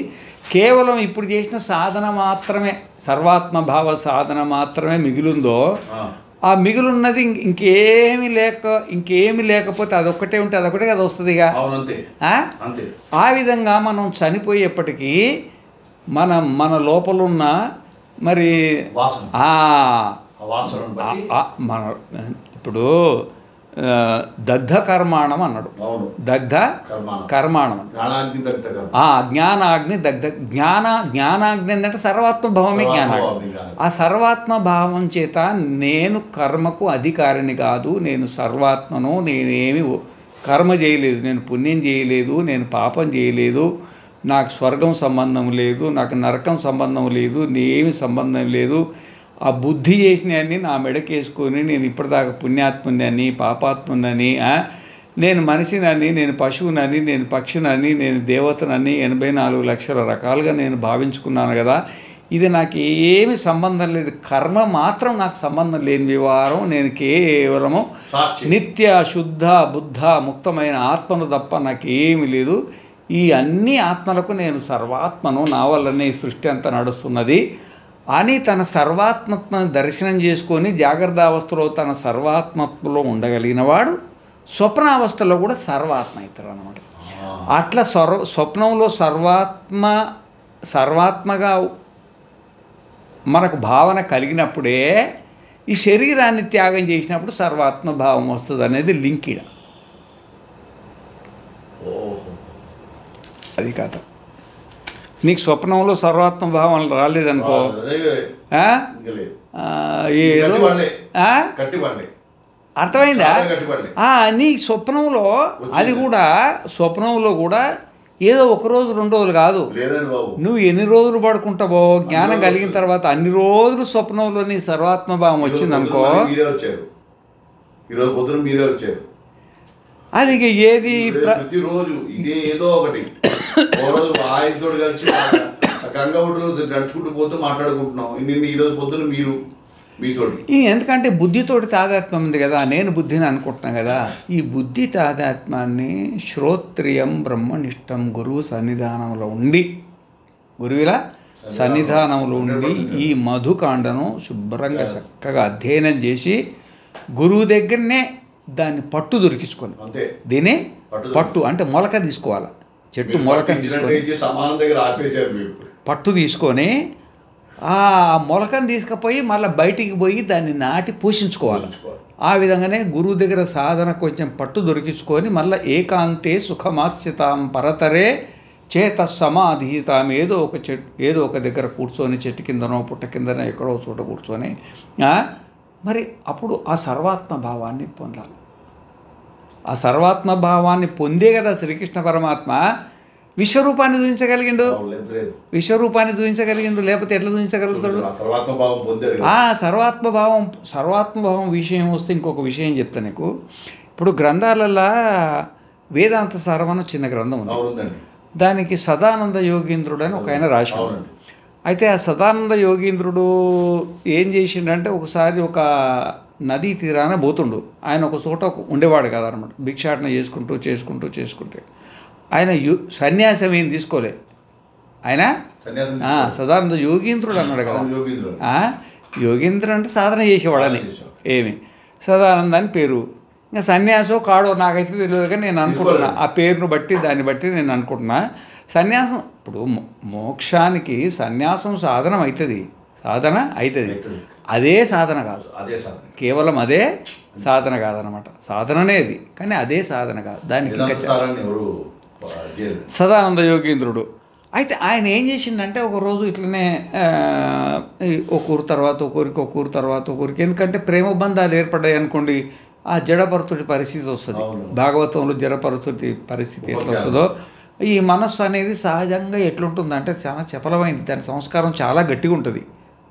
కేవలం ఇప్పుడు చేసిన సాధన మాత్రమే, సర్వాత్మభావ సాధన మాత్రమే మిగిలిందో, ఆ మిగులున్నది ఇంకేమి లేకపోతే అదొక్కటే ఉంటే అదొకటే కదా వస్తుంది. ఇక ఆ విధంగా మనం చనిపోయేప్పటికీ మన లోపలున్న మరి మన ఇప్పుడు దగ్ధ కర్మాణం అన్నాడు. దగ్ధ కర్మాణం, జ్ఞానాగ్ని దగ్ధ. జ్ఞానాగ్ని ఏంటంటే సర్వాత్మభావమే జ్ఞానాగ్ని. ఆ సర్వాత్మభావం చేత నేను కర్మకు అధికారిని కాదు, నేను సర్వాత్మను, నేనేమి కర్మ చేయలేదు, నేను పుణ్యం చేయలేదు, నేను పాపం చేయలేదు, నాకు స్వర్గం సంబంధం లేదు, నాకు నరకం సంబంధం లేదు, నేమి సంబంధం లేదు. ఆ బుద్ధి చేసినవన్నీ నా మెడకేసుకొని నేను ఇప్పటిదాకా పుణ్యాత్ముని, పాపాత్ముని, నేను మనిషినని, నేను పశువునని, నేను పక్షినని, నేను దేవతనని 84 లక్షల రకాలుగా నేను భావించుకున్నాను కదా. ఇది నాకు ఏమి సంబంధం లేదు, కర్మ మాత్రం నాకు సంబంధం లేని వ్యవహారం. నేను కేవలము నిత్య శుద్ధ బుద్ధ ముక్తమైన ఆత్మను తప్ప నాకు ఏమి లేదు. ఈ అన్ని ఆత్మలకు నేను సర్వాత్మను, నా వల్లనే ఈ సృష్టి అంతా నడుస్తున్నది అని తన సర్వాత్మత్వను దర్శనం చేసుకొని జాగ్రత్త అవస్థలో తన సర్వాత్మత్వలో ఉండగలిగిన వాడు స్వప్నావస్థలో కూడా సర్వాత్మ అవుతారు అన్నమాట. అట్లా స్వప్నంలో సర్వాత్మగా మనకు భావన కలిగినప్పుడే ఈ శరీరాన్ని త్యాగం చేసినప్పుడు సర్వాత్మ భావం వస్తుంది అనేది లింక్ ఇడ. అది కాదు, నీకు స్వప్నంలో సర్వాత్మ భావం రాలేదనుకో, అర్థమైందా? నీ స్వప్నంలో అది కూడా స్వప్నంలో కూడా ఏదో 1 రోజు 2 రోజులు కాదు, నువ్వు ఎన్ని రోజులు పడుకుంటావో జ్ఞానం కలిగిన తర్వాత అన్ని రోజులు స్వప్నంలో నీ సర్వాత్మభావం వచ్చిందనుకో, అది ఏది ప్రతిరోజు ఇదే ఏదో ఒకటి కలిసి గంగవుడులో నడుచుకుంటూ పోతూ మాట్లాడుకుంటున్నాం. ఈరోజు పొద్దున మీతోటి ఎందుకంటే బుద్ధితోటి తాదాత్మ్యం ఉంది కదా, నేను బుద్ధిని అనుకుంటున్నా కదా. ఈ బుద్ధి తాదాత్మ్యాన్ని శ్రోత్రియం బ్రహ్మనిష్టం గురువు సన్నిధానంలో ఉండి, గురువుల సన్నిధానంలో ఉండి ఈ మధుకాండను శుభ్రంగా చక్కగా అధ్యయనం చేసి గురువు దగ్గరనే దాన్ని పట్టు దొరికించుకొని, దీన్ని పట్టు అంటే మొలక తీసుకోవాలి, చెట్టు మొలక తీసుకొని పట్టు తీసుకొని ఆ మొలకను తీసుకుపోయి మళ్ళీ బయటికి పోయి దాన్ని నాటి పోషించుకోవాలి. ఆ విధంగానే గురువు దగ్గర సాధన కొంచెం పట్టు దొరికించుకొని మళ్ళీ ఏకాంతే సుఖమాశ్చితాం పరతరే చేత సమాధితాం ఏదో ఒక దగ్గర కూర్చొని చెట్టు కిందనో పుట్ట కిందనో ఎక్కడో చోట కూర్చొని మరి అప్పుడు ఆ సర్వాత్మ భావాన్ని పొందాలి. ఆ సర్వాత్మ భావాన్ని పొందే కదా శ్రీకృష్ణ పరమాత్మ విశ్వరూపాన్ని చూపించగలిగిండు. విశ్వరూపాన్ని చూపించగలిగిండు, లేకపోతే ఎట్లా చూపించగలుగుతాడు? సర్వాత్మభావం విషయం వస్తే ఇంకొక విషయం చెప్తా నీకు. ఇప్పుడు గ్రంథాలల్లో వేదాంత సారం అని చిన్న గ్రంథం ఉంది. దానికి సదానంద యోగీంద్రుడు అని ఒక ఆయన రాశాడు. అయితే ఆ సదానంద యోగీంద్రుడు ఏం చేసిండంటే ఒకసారి ఒక నదీ తీరాన పోతుండు. ఆయన ఒక చోట ఉండేవాడు కదనమాట. భిక్షాటన చేసుకుంటే ఆయన సన్యాసం ఏం తీసుకోలే. ఆయన సదానంద యోగీంద్రుడు అన్నాడు కదా. యోగీంద్రుడు అంటే సాధన చేసేవాడని ఏమి సదానంద అని పేరు. ఇంకా సన్యాసం కాడో నాకైతే తెలియదు కానీ నేను అనుకుంటున్నా ఆ పేరును బట్టి దాన్ని బట్టి నేను అనుకుంటున్నా సన్యాసం. ఇప్పుడు మోక్షానికి సన్యాసం సాధన అవుతుంది, అదే సాధన కాదు, కేవలం అదే సాధన కాదనమాట. సాధననే అది, కానీ అదే సాధన కాదు. దానికి ఇంకా సదానంద యోగీంద్రుడు అయితే ఆయన ఏం చేసిందంటే ఒకరోజు ఇట్లనే ఒక ఊరు తర్వాత ఒకరికి ఎందుకంటే ప్రేమ బంధాలు ఏర్పడ్డాయి అనుకోండి, ఆ జడపరుతుడి పరిస్థితి వస్తుంది. భాగవతంలో జడపరుతుడి పరిస్థితి ఎట్లా వస్తుందో ఈ మనస్సు అనేది సహజంగా ఎట్లుంటుందంటే చాలా చపలమైంది. దాని సంస్కారం చాలా గట్టిగా ఉంటుంది.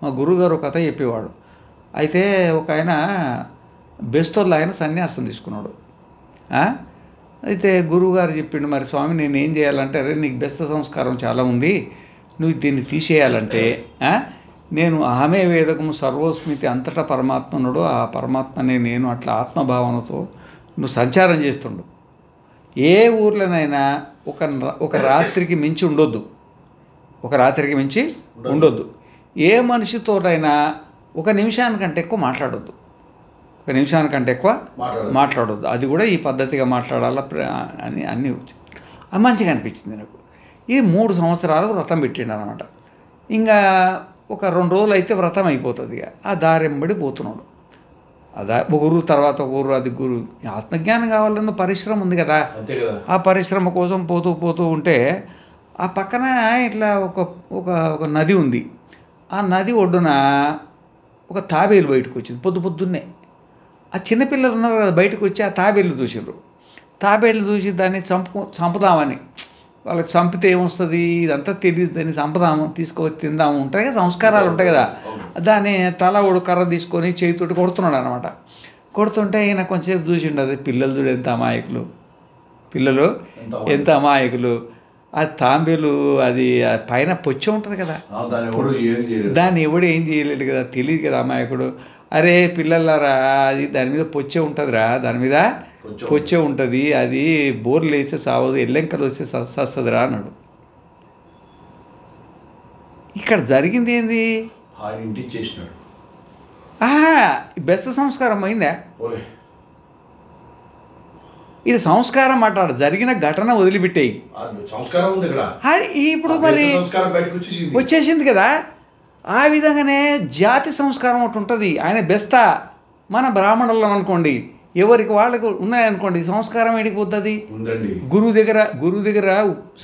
మా గురువుగారు కథ చెప్పేవాడు. అయితే ఒక ఆయన బెస్తోళ్ళు ఆయన సన్యాసం తీసుకున్నాడు. అయితే గురువుగారు చెప్పిండు, మరి స్వామి నేను ఏం చేయాలంటే, అరే నీకు బెస్త సంస్కారం చాలా ఉంది, నువ్వు దీన్ని తీసేయాలంటే నేను అహమే వేదకము సర్వోస్మితి అంతటా పరమాత్మనుడు, ఆ పరమాత్మనే నేను అట్లా ఆత్మభావనతో నువ్వు సంచారం చేస్తుండు. ఏ ఊర్లోనైనా ఒక రాత్రికి మించి ఉండొద్దు, ఏ మనిషితోటైనా ఒక నిమిషానికంటే ఎక్కువ మాట్లాడొద్దు, అది కూడా ఈ పద్ధతిగా మాట్లాడాలా అని అన్నీ మంచిగా అనిపించింది నాకు. ఇది 3 సంవత్సరాలు వ్రతం పెట్టిండు అనమాట. ఇంకా ఒక 2 రోజులు అయితే వ్రతం అయిపోతుంది. ఇక ఆ దారెంబడి పోతున్నాడు. ఒక ఊరు తర్వాత ఒక ఊరు, అది గురు ఆత్మజ్ఞానం కావాలన్న పరిశ్రమ ఉంది కదా. ఆ పరిశ్రమ కోసం పోతూ ఉంటే ఆ పక్కన ఇట్లా ఒక నది ఉంది. ఆ నది ఒడ్డున ఒక తాబేలు బయటకు వచ్చింది పొద్దున్నే. ఆ చిన్నపిల్లలు ఉన్నారు కదా, బయటకు వచ్చి ఆ తాబేలు చూసిండ్రు. తాబేలు చూసి దాన్ని చంపుదామని, వాళ్ళకి చంపితే ఏమొస్తుంది ఇదంతా తెలియదు, దాన్ని చంపుదాము తీసుకొచ్చి తిందాము ఉంటాయి కదా, సంస్కారాలు ఉంటాయి కదా. దాన్ని తల ఒడు కర్ర తీసుకొని చేతితోటి కొడుతున్నాడు అనమాట. కొడుతుంటే ఈయన కొంచెంసేపు చూసిండు. అది పిల్లలు చూడు ఎంత అమాయకులు. ఆ తాంబేలు అది పైన పొచ్చే ఉంటుంది కదా, దాన్ని ఎవడు ఏం చేయలేడు కదా, తెలియదు కదా అమాయకుడు. అరే పిల్లలారా, అది దాని మీద పొచ్చే ఉంటుందిరా, దాని మీద పొచ్చే ఉంటుంది, అది బోర్లు వేస్తే సావదు, ఎల్లెంకలు వస్తే సస్తుందిరా అన్నాడు. ఇక్కడ జరిగింది ఏంది? బెస్త సంస్కారం అయిందా? ఇది సంస్కారం మాట్లాడు, జరిగిన ఘటన వదిలిపెట్టేయి. ఇప్పుడు మరి వచ్చేసింది కదా. ఆ విధంగానే జాతి సంస్కారం ఒకటి ఉంటుంది. ఆయన బెస్త, మన బ్రాహ్మణులం అనుకోండి, ఎవరికి వాళ్ళకు ఉన్నాయనుకోండి, సంస్కారం ఏడిపోతుంది. గురువు దగ్గర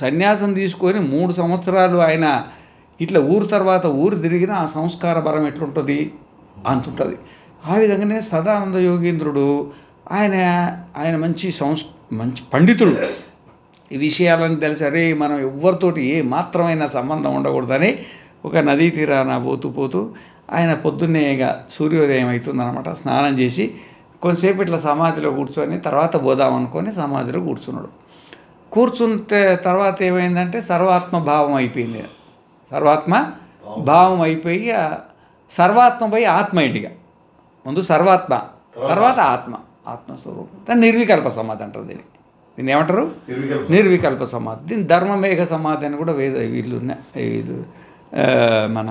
సన్యాసం తీసుకొని 3 సంవత్సరాలు ఆయన ఇట్లా ఊరు తర్వాత ఊరు తిరిగిన ఆ సంస్కార బలం ఎట్లుంటుంది అంతుంటుంది. ఆ విధంగానే సదానంద యోగీంద్రుడు ఆయన మంచి పండితుడు. ఈ విషయాలను తెలిసి అరే మనం ఎవరితోటి ఏ మాత్రమైన సంబంధం ఉండకూడదని ఒక నదీ తీరాన పోతూ ఆయన పొద్దున్నే ఇక సూర్యోదయం అవుతుందన్నమాట, స్నానం చేసి కొంతసేపు ఇట్లా సమాధిలో కూర్చొని తర్వాత పోదామనుకొని సమాధిలో కూర్చుంటే తర్వాత ఏమైందంటే సర్వాత్మ భావం అయిపోయింది. సర్వాత్మ పోయి ఆత్మ ఇంటిగా, ముందు సర్వాత్మ తర్వాత ఆత్మస్వరూపం. దాన్ని నిర్వికల్ప సమాధి అంటారు. దీన్ని ఏమంటారు? నిర్వికల్ప సమాధి. దీన్ని ధర్మమేఘ సమాధి అని కూడా వీళ్ళు మన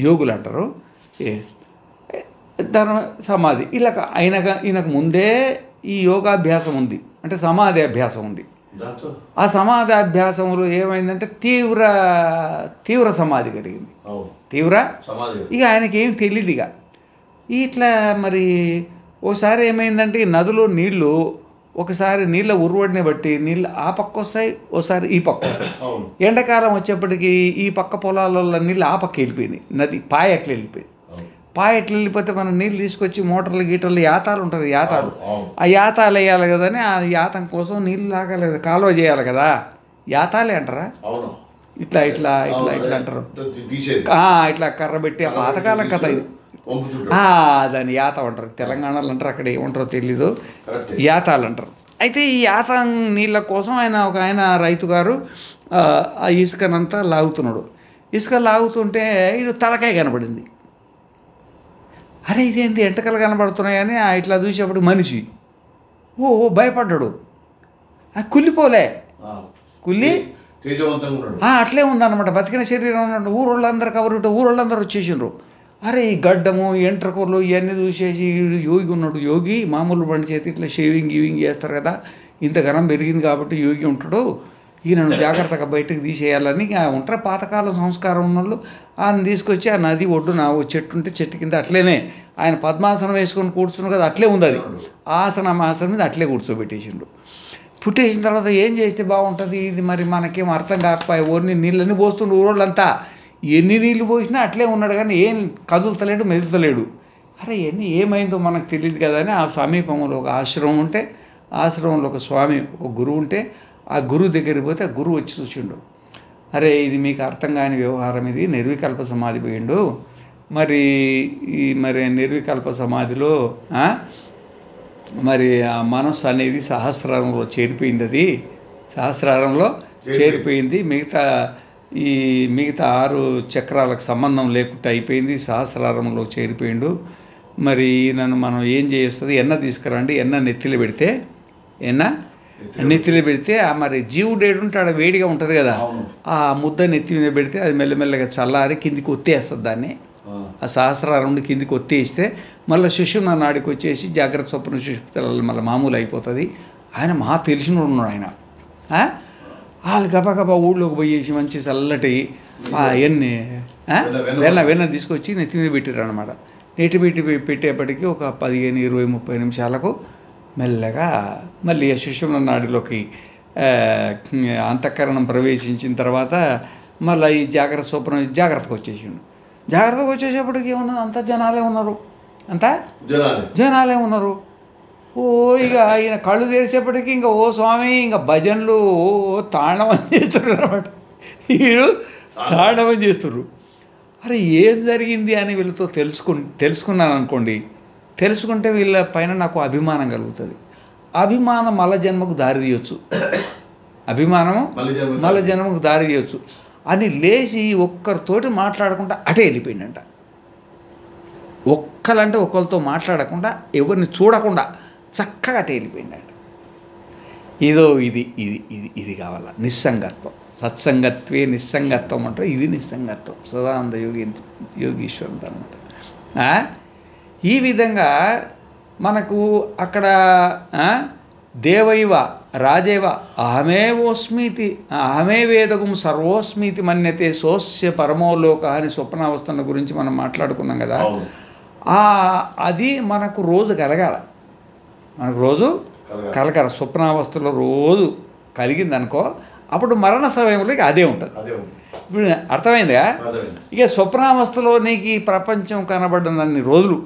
యోగులు అంటారు. ధర్మ సమాధి ఇలా ఈయనకు ముందే ఈ యోగాభ్యాసం ఉంది, అంటే సమాధి అభ్యాసం ఉంది. ఆ సమాధి అభ్యాసంలో ఏమైందంటే తీవ్ర సమాధి కలిగింది. ఇక ఆయనకి ఏం తెలియదు. ఇక ఇట్లా మరి ఓసారి ఏమైందంటే నదిలో నీళ్లు ఒకసారి నీళ్ళ ఉరువడిని బట్టి నీళ్ళు ఆ పక్క వస్తాయి, ఒకసారి ఈ పక్క వస్తాయి. ఎండాకాలం వచ్చేప్పటికి ఈ పక్క పొలాలలో నీళ్ళు ఆ పక్క వెళ్ళిపోయినాయి, నది పాయ ఎట్లా వెళ్ళిపోయింది. పాయ ఎట్లా వెళ్ళిపోతే మనం నీళ్ళు తీసుకొచ్చి మోటార్లు గీటర్లు యాతాలు ఉంటుంది, యాతాలు ఆ యాతాలు వేయాలి కదా అని ఆ యాతం కోసం నీళ్ళు లాగాలి కదా, కాలువ చేయాలి కదా, యాతాలే అంటారా, ఇట్లా ఇట్లా ఇట్లా ఇట్లా అంటారు, ఇట్లా కర్ర పెట్టి ఆ పాతకాలం కథ ఇది. దాన్ని యాత అంటారు, తెలంగాణలో అంటారు, అక్కడ ఏమంటారో తెలీదు, యాతాలు అంటారు. అయితే ఈ యాత నీళ్ళ కోసం ఆయన రైతు గారు ఆ ఇసుకనంతా లాగుతున్నాడు. ఇసుక లాగుతుంటే ఇది తలకాయ కనబడింది. అరే ఇదేంటి ఎంటకలు కనబడుతున్నాయని ఇట్లా చూసేప్పుడు మనిషి భయపడ్డాడు. కుళ్ళిపోలే, కుళ్ళి అట్లే ఉందన్నమాట, బతికిన శరీరం ఉన్నట్టు. ఊరోళ్ళందరూ కబురు, ఊరోళ్ళందరూ వచ్చేసిండ్రు. అరే ఈ గడ్డము ఎంట్రకూరలు ఇవన్నీ చూసేసి యోగి ఉన్నాడు. యోగి మామూలు బండి చేతి ఇట్లా షేవింగ్ గీవింగ్ చేస్తారు కదా, ఇంత ఘనం పెరిగింది కాబట్టి యోగి ఉంటాడు, ఈయనను జాగ్రత్తగా బయటకు తీసేయాలని ఉంటారు పాతకాలం సంస్కారం ఉన్నోళ్ళు. ఆయన తీసుకొచ్చి ఆ నది ఒడ్డున చెట్టు ఉంటే చెట్టు కింద అట్లేనే ఆయన పద్మాసనం వేసుకొని కూర్చున్నాడు కదా, అట్లే ఉంది అది. ఆసనం మీద అట్లే కూర్చోబెట్టేసిండు. పుట్టేసిన తర్వాత ఏం చేస్తే బాగుంటుంది, ఇది మరి మనకేం అర్థం కాకపోయే. ఓన్ని నీళ్ళని పోస్తుండ్రు ఊరోళ్ళంతా, ఎన్ని నీళ్ళు పోసినా అట్లే ఉన్నాడు కానీ ఏం కదులుతలేడు, మెదులుతలేడు. అరే ఎన్ని ఏమైందో మనకు తెలియదు కదా అని ఆ సమీపంలో ఒక ఆశ్రమం ఉంటే, ఆశ్రమంలో ఒక స్వామి, ఒక గురువు ఉంటే, ఆ గురువు దగ్గరికి పోతే ఆ గురువు వచ్చి చూసిండు. అరే ఇది మీకు అర్థం కాని వ్యవహారం, ఇది నిర్వికల్ప సమాధి పోయిండు. మరి నిర్వికల్ప సమాధిలో మరి ఆ మనస్సు అనేది సహస్రారంలో చేరిపోయింది, అది సహస్రారంలో చేరిపోయింది. మిగతా 6 చక్రాలకు సంబంధం లేకుండా అయిపోయింది, సహస్రారంలో చేరిపోయిండు. మరి నన్ను మనం ఏం చేస్తుంది, ఎన్న తీసుకురండి, ఎన్న నెత్తిలో పెడితే, నెత్తిలో పెడితే మరి జీవుడు ఏడుంటాడు, వేడిగా ఉంటుంది కదా, ఆ ముద్ద నెత్తి మీద పెడితే అది మెల్లమెల్లగా చల్లారి కిందికి ఒత్తేస్తుంది. దాన్ని ఆ సహస్రారం నుండి కిందికి ఒత్తేస్తే మళ్ళీ సుషుమ్న నాడికి వచ్చేసి జాగ్రత్త స్వప్న సుషుప్తులలో మళ్ళీ మామూలు అయిపోతుంది. ఆయన మహా తెలిసిన ఉన్నాడు ఆయన. వాళ్ళు గబగబా ఊళ్ళోకి పోయేసి మంచి చల్లటి అవన్నీ వెన్న తీసుకొచ్చి నెత్తి మీద పెట్టారు అనమాట. నెత్తి పెట్టేపటికి ఒక 15, 20, 30 నిమిషాలకు మెల్లగా మళ్ళీ సుషుమ్న నాడిలోకి అంతఃకరణం ప్రవేశించిన తర్వాత మళ్ళీ ఈ జాగ్రత్త స్వప్నం జాగ్రత్తగా వచ్చేసిండు. జాగ్రత్తగా వచ్చేసేపటికి ఏమన్నది, అంతా జనాలే ఉన్నారు, అంతా జనాలే ఉన్నారు. ఇక ఈయన కళ్ళు తెరిసేపటికి ఇంకా ఓ స్వామి ఇంకా భజనలు తాండవం చేస్తున్నారు అన్నమాట. వీళ్ళు తాండవం చేస్తున్నారు. అరే ఏం జరిగింది అని వీళ్ళతో తెలుసుకున్నాను అనుకోండి, తెలుసుకుంటే వీళ్ళ పైన నాకు అభిమానం కలుగుతుంది. అభిమానం మళ్ళ జన్మకు దారి తీయొచ్చు, అభిమానము మళ్ళ జన్మకు దారి తీయొచ్చు అని లేచి ఒక్కరితోటి మాట్లాడకుండా అటే వెళ్ళిపోయిందంట. ఒక్కలంటే ఒకరితో మాట్లాడకుండా, ఎవరిని చూడకుండా చక్కగా అటే వెళ్ళిపోయిందంట. ఇది కావాల నిస్సంగత్వం. సత్సంగత్వే నిస్సంగత్వం అంటారు, ఇది నిస్సంగత్వం. సదానంద యోగీశ్వరుడు అనమాట. ఈ విధంగా మనకు అక్కడ దేవైవ రాజేవ అహమేవోస్మీతి అహమే వేదగుం సర్వోస్మీతి మన్యతే సోస్య పరమోలోక అని స్వప్నావస్థల గురించి మనం మాట్లాడుకున్నాం కదా. అది మనకు రోజు కలగాల, మనకు రోజు కలగాల. స్వప్నావస్థలో రోజు కలిగిందనుకో, అప్పుడు మరణ సమయంలో ఇక అదే ఉంటుంది. ఇప్పుడు అర్థమైందా? ఇక స్వప్నావస్థలో నీకు ఈ ప్రపంచం కనబడినన్ని రోజులు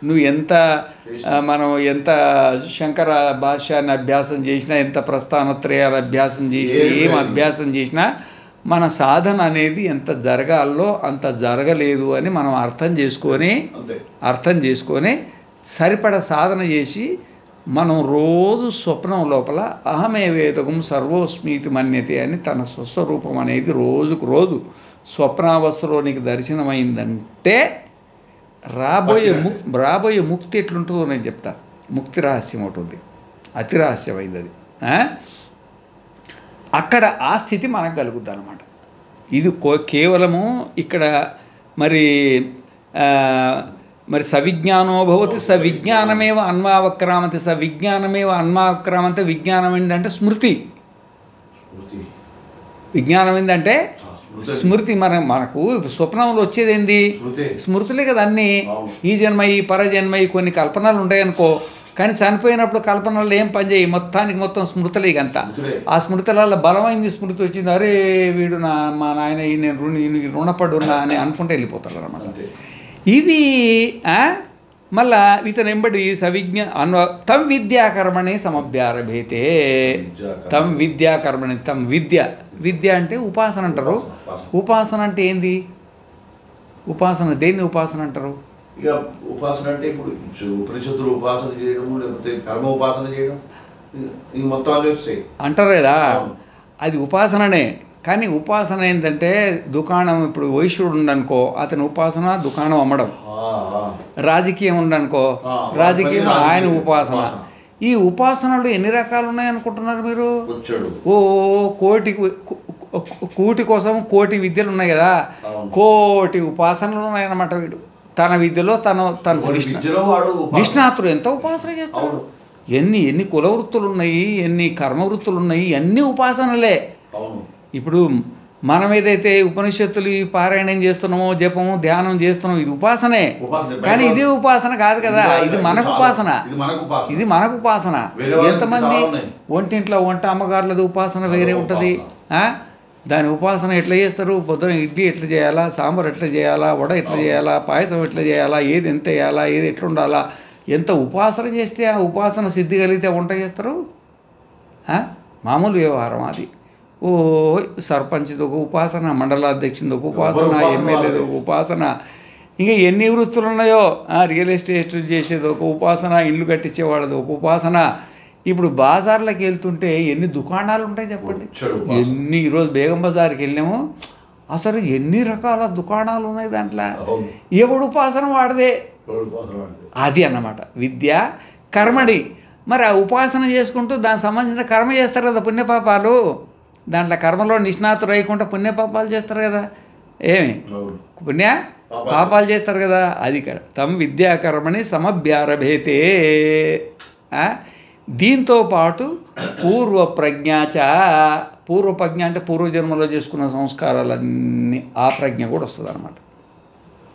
నువ్వు మనం ఎంత శంకర భాష్యాన్ని అభ్యాసం చేసినా, ఎంత ప్రస్థానత్రయాల అభ్యాసం చేసినా, ఏం అభ్యాసం చేసినా మన సాధన అనేది ఎంత జరగాలో అంత జరగలేదు అని మనం అర్థం చేసుకొని సరిపడ సాధన చేసి మనం రోజు స్వప్నం లోపల అహమే వేదకం సర్వోస్మీతి మన్యతే అని తన స్వస్వరూపం అనేది రోజుకు రోజు స్వప్నావస్థలో నీకు దర్శనమైందంటే రాబోయే ముక్తి ఎట్లుంటుందో నేను చెప్తా. ముక్తి రహస్యం ఉంటుంది, అతి రహస్యమైంది అది. అక్కడ ఆ స్థితి మనకు కలుగుద్ది అనమాట. ఇది కేవలము ఇక్కడ మరి సవిజ్ఞానో భవతి సవిజ్ఞానమేవ అన్వావక్రామంతి సవిజ్ఞానమేవ అన్వావక్రామంతే. విజ్ఞానం ఏంటంటే స్మృతి, విజ్ఞానం ఏంటంటే స్మృతి. మనకు స్వప్నంలో వచ్చేది ఏంది? స్మృతులే కదా అన్నీ. ఈ జన్మ ఈ పరజన్మ కొన్ని కల్పనలు ఉంటాయనుకో, కానీ చనిపోయినప్పుడు కల్పనలు ఏం పనిచేయి, మొత్తానికి మొత్తం స్మృతులే ఇకంతా. ఆ స్మృతులలో బలమైంది స్మృతి వచ్చింది, అరే వీడు మా నాయన నేను రుణపడున్నా అని అనుకుంటే వెళ్ళిపోతారు అన్నమాట. ఇవి మళ్ళా ఇతను ఎంబడి సవిజ్ఞ తం విద్యాకర్మణి సమభ్యారభేతే. తం విద్యాకర్మణి, తం విద్య అంటే ఉపాసన అంటారు. ఉపాసన అంటే ఏంది? ఉపాసన దేన్ని ఉపాసన అంటారు? ఇక ఉపాసన అంటే ఇప్పుడు ఉపనిషత్తులు ఉపాసన చేయడం, లేకపోతే కర్మ ఉపాసన చేయడం, ఇవి మొత్తం అన్నీ వస్తాయి అంటారు కదా. అది ఉపాసననే. కానీ ఉపాసన ఏంటంటే దుకాణం, ఇప్పుడు వైశ్యుడు ఉందనుకో అతని ఉపాసన దుకాణం అమ్మడం. రాజకీయం ఉందనుకో రాజకీయం ఆయన ఉపాసన. ఈ ఉపాసనలు ఎన్ని రకాలు ఉన్నాయి అనుకుంటున్నారు మీరు? ఓ కోటి కోసం కోటి విద్యలు ఉన్నాయి కదా, కోటి ఉపాసనలు ఉన్నాయన్నమాట. వీడు తన విద్యలో తన నిష్ణాతుడు ఎంత ఉపాసన చేస్తాడు. ఎన్ని కులవృత్తులు ఉన్నాయి, ఎన్ని కర్మవృత్తులు ఉన్నాయి, అన్ని ఉపాసనలే. ఇప్పుడు మనం ఏదైతే ఉపనిషత్తులు పారాయణం చేస్తున్నామో, జపము ధ్యానం చేస్తున్నామో, ఇది ఉపాసనే. కానీ ఇది ఉపాసన కాదు కదా, ఇది మనకు ఉపాసన. ఇది మనకు ఉపాసన. ఎంతమంది ఒంటింట్లో వంట అమ్మగారులది ఉపాసన వేరే ఉంటుంది. దాని ఉపాసన ఎట్లా చేస్తారు? పొద్దున ఇడ్లీ ఎట్లా చేయాలా, సాంబార్ ఎట్లా చేయాలా, వడ ఎట్లా చేయాలా, పాయసం ఎట్లా చేయాలా, ఏది ఎంత వేయాలా, ఏది ఎట్లా ఉండాలా, ఎంత ఉపాసన చేస్తే ఆ ఉపాసన సిద్ధి కలిగితే వంట చేస్తారు. మామూలు వ్యవహారం అది. ఓ సర్పంచ్ది ఒక ఉపాసన, మండలాధ్యక్షుడిది ఒక ఉపాసన, ఎమ్మెల్యేది ఒక ఉపాసన, ఇంకా ఎన్ని వృత్తులు ఉన్నాయో, రియల్ ఎస్టేట్ చేసేది ఒక ఉపాసన, ఇండ్లు కట్టించేవాళ్ళది ఒక ఉపాసన. ఇప్పుడు బజార్లకు వెళ్తుంటే ఎన్ని దుకాణాలు ఉంటాయి చెప్పండి. ఈరోజు బేగం బజార్కి వెళ్ళాము, అసలు ఎన్ని రకాల దుకాణాలు ఉన్నాయి దాంట్లో. ఎవడు ఉపాసన వాడదే. అది అన్నమాట విద్య కర్మడి. మరి ఆ ఉపాసన చేసుకుంటూ దానికి సంబంధించిన కర్మ చేస్తారు కదా, పుణ్యపాపాలు. దాంట్లో కర్మలో నిష్ణాతులు అయ్యకుండా పుణ్యపాపాలు చేస్తారు కదా. ఏమి పాపాలు చేస్తారు కదా, అది తం విద్యాకర్మని సమభ్యారభేతే. దీంతో పాటు పూర్వప్రజ్ఞాచ, పూర్వప్రజ్ఞ అంటే పూర్వజన్మలో చేసుకున్న సంస్కారాలన్నీ, ఆ ప్రజ్ఞ కూడా వస్తుంది అన్నమాట.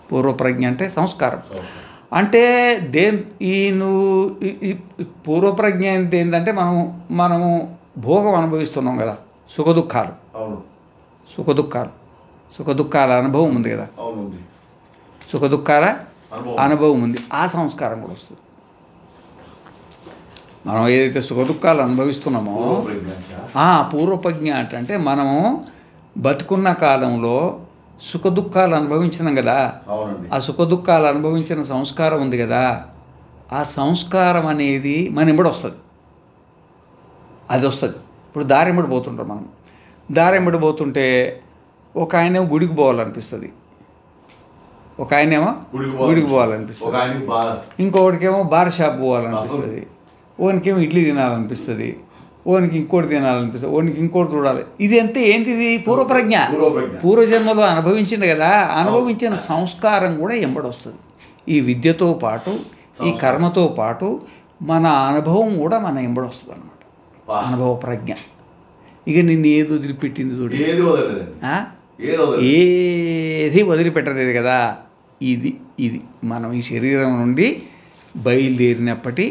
పూర్వప్రజ్ఞ అంటే సంస్కారం. అంటే పూర్వప్రజ్ఞ అంటే ఏంటంటే మనము భోగం అనుభవిస్తున్నాం కదా, సుఖదుఖాల అనుభవం ఉంది కదా, సుఖదుఖాల అనుభవం ఉంది. ఆ సంస్కారం కూడా వస్తుంది. మనం ఏదైతే సుఖదుఖాలు అనుభవిస్తున్నామో పూర్వప్రజ్ఞ అంటే మనము బతుకున్న కాలంలో సుఖదుఖాలు అనుభవించినాం కదా, ఆ సుఖదుఖాలు అనుభవించిన సంస్కారం ఉంది కదా, ఆ సంస్కారం అనేది మన ఎంబడి వస్తుంది. అది వస్తుంది. ఇప్పుడు దారెంబడి పోతుంటాం మనం. దారెంబడి పోతుంటే ఒక ఆయన గుడికి పోవాలనిపిస్తుంది, ఒక ఆయనేమో గుడికి పోవాలనిపిస్తుంది, ఇంకొకటికేమో బార్ షాప్ పోవాలనిపిస్తుంది, ఓనికేమో ఇడ్లీ తినాలనిపిస్తుంది, ఓనికి ఇంకోటి తినాలనిపిస్తుంది, ఓనికి ఇంకోటి చూడాలి. ఇది అంతే ఏంటిది? పూర్వప్రజ్ఞ. పూర్వజన్మలో అనుభవించింది కదా, అనుభవించిన సంస్కారం కూడా ఎంబడొస్తుంది. ఈ విద్యతో పాటు ఈ కర్మతో పాటు మన అనుభవం కూడా మన ఎంబడొస్తుంది అన్నమాట. అనుభవ ప్రజ్ఞ. ఇక నిన్ను ఏది వదిలిపెట్టింది చూడు, ఏది వదిలిపెట్టలేదు కదా. ఇది మనం ఈ శరీరం నుండి బయలుదేరినప్పటి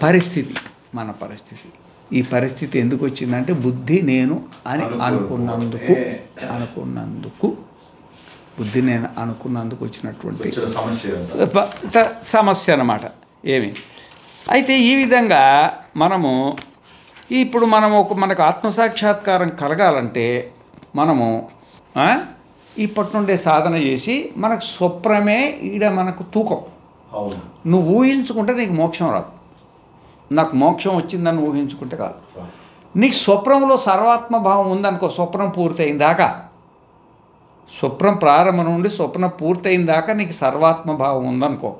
పరిస్థితి, మన పరిస్థితి. ఈ పరిస్థితి ఎందుకు వచ్చిందంటే బుద్ధి నేను అని అనుకున్నందుకు బుద్ధి నేను అనుకున్నందుకు వచ్చినటువంటి సమస్య అన్నమాట. ఏమి అయితే ఈ విధంగా మనము ఇప్పుడు మనకు ఆత్మసాక్షాత్కారం కలగాలంటే మనము ఇప్పటి నుండే సాధన చేసి మనకు స్వప్నమే ఈడ మనకు తూకం. నువ్వు ఊహించుకుంటే నీకు మోక్షం రాదు. నాకు మోక్షం వచ్చిందని ఊహించుకుంటే కాదు. నీకు స్వప్నంలో సర్వాత్మభావం ఉందనుకో, స్వప్నం పూర్తయిన దాకా, స్వప్నం ప్రారంభం నుండి స్వప్నం పూర్తయిన దాకా నీకు సర్వాత్మభావం ఉందనుకో,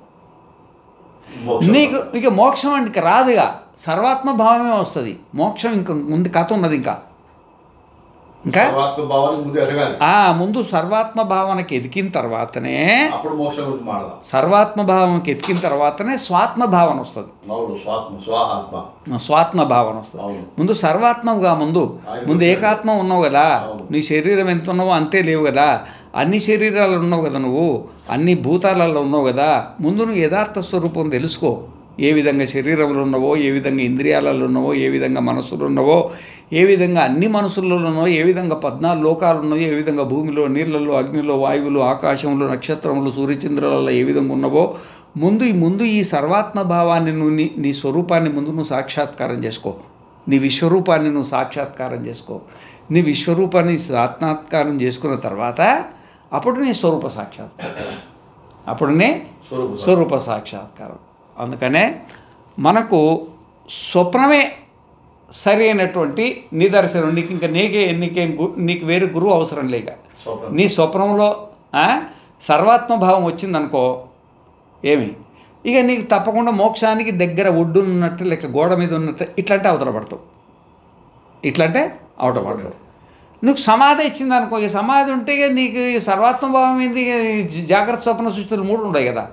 నీకు ఇక మోక్షం అంటే రాదు. ఇక సర్వాత్మభావమే వస్తుంది. మోక్షం ఇంకా ముందు కథ ఉన్నది. ఇంకా ముందు సర్వాత్మ భావనకి ఎదికిన తర్వాతనే, సర్వాత్మ భావనకి ఎదికిన తర్వాతనే స్వాత్మ భావన వస్తుంది. స్వాత్మ భావన వస్తుంది. ముందు సర్వాత్మగా ముందు ఏకాత్మ ఉన్నావు కదా. నీ శరీరం ఎంత ఉన్నావో అంతే లేవు కదా. అన్ని శరీరాలు ఉన్నావు కదా, నువ్వు అన్ని భూతాలలో ఉన్నావు కదా. ముందు నువ్వు యథార్థ స్వరూపం తెలుసుకో. ఏ విధంగా శరీరంలో ఉన్నవో, ఏ విధంగా ఇంద్రియాలలో ఉన్నవో, ఏ విధంగా మనస్సులో ఉన్నవో, ఏ విధంగా అన్ని మనసులలో ఉన్నవో, ఏ విధంగా 14 లోకాలు ఉన్నాయో, ఏ విధంగా భూమిలో, నీళ్ళల్లో, అగ్నిలో, వాయువులు, ఆకాశంలో, నక్షత్రములు, సూర్యచంద్రులలో ఏ విధంగా ఉన్నవో ముందు ఈ సర్వాత్మ భావాన్ని నువ్వు నీ స్వరూపాన్ని ముందు నువ్వు సాక్షాత్కారం చేసుకో. నీ విశ్వరూపాన్ని నువ్వు సాక్షాత్కారం చేసుకో. నీ విశ్వరూపాన్ని సాక్షాత్కారం చేసుకున్న తర్వాత అప్పుడు నీ స్వరూప సాక్షాత్కారం, అప్పుడునే స్వరూప సాక్షాత్కారం. అందుకనే మనకు స్వప్నమే సరి అయినటువంటి నిదర్శనం. నీకు ఇంకా నీకు వేరే గురువు అవసరం లేక నీ స్వప్నంలో సర్వాత్మభావం వచ్చిందనుకో ఏమి ఇక నీకు తప్పకుండా మోక్షానికి దగ్గర ఒడ్డున్నట్టు లేక గోడ మీద ఉన్నట్టు ఇట్లంటే అవతల పడతావు, ఇట్లంటే అవతల పడతావు. నువ్వు సమాధి ఇచ్చిందనుకో, ఈ సమాధి ఉంటే నీకు సర్వాత్మభావం ఏంది, జాగ్రత్త స్వప్న సృష్టిలు 3 ఉంటాయి కదా.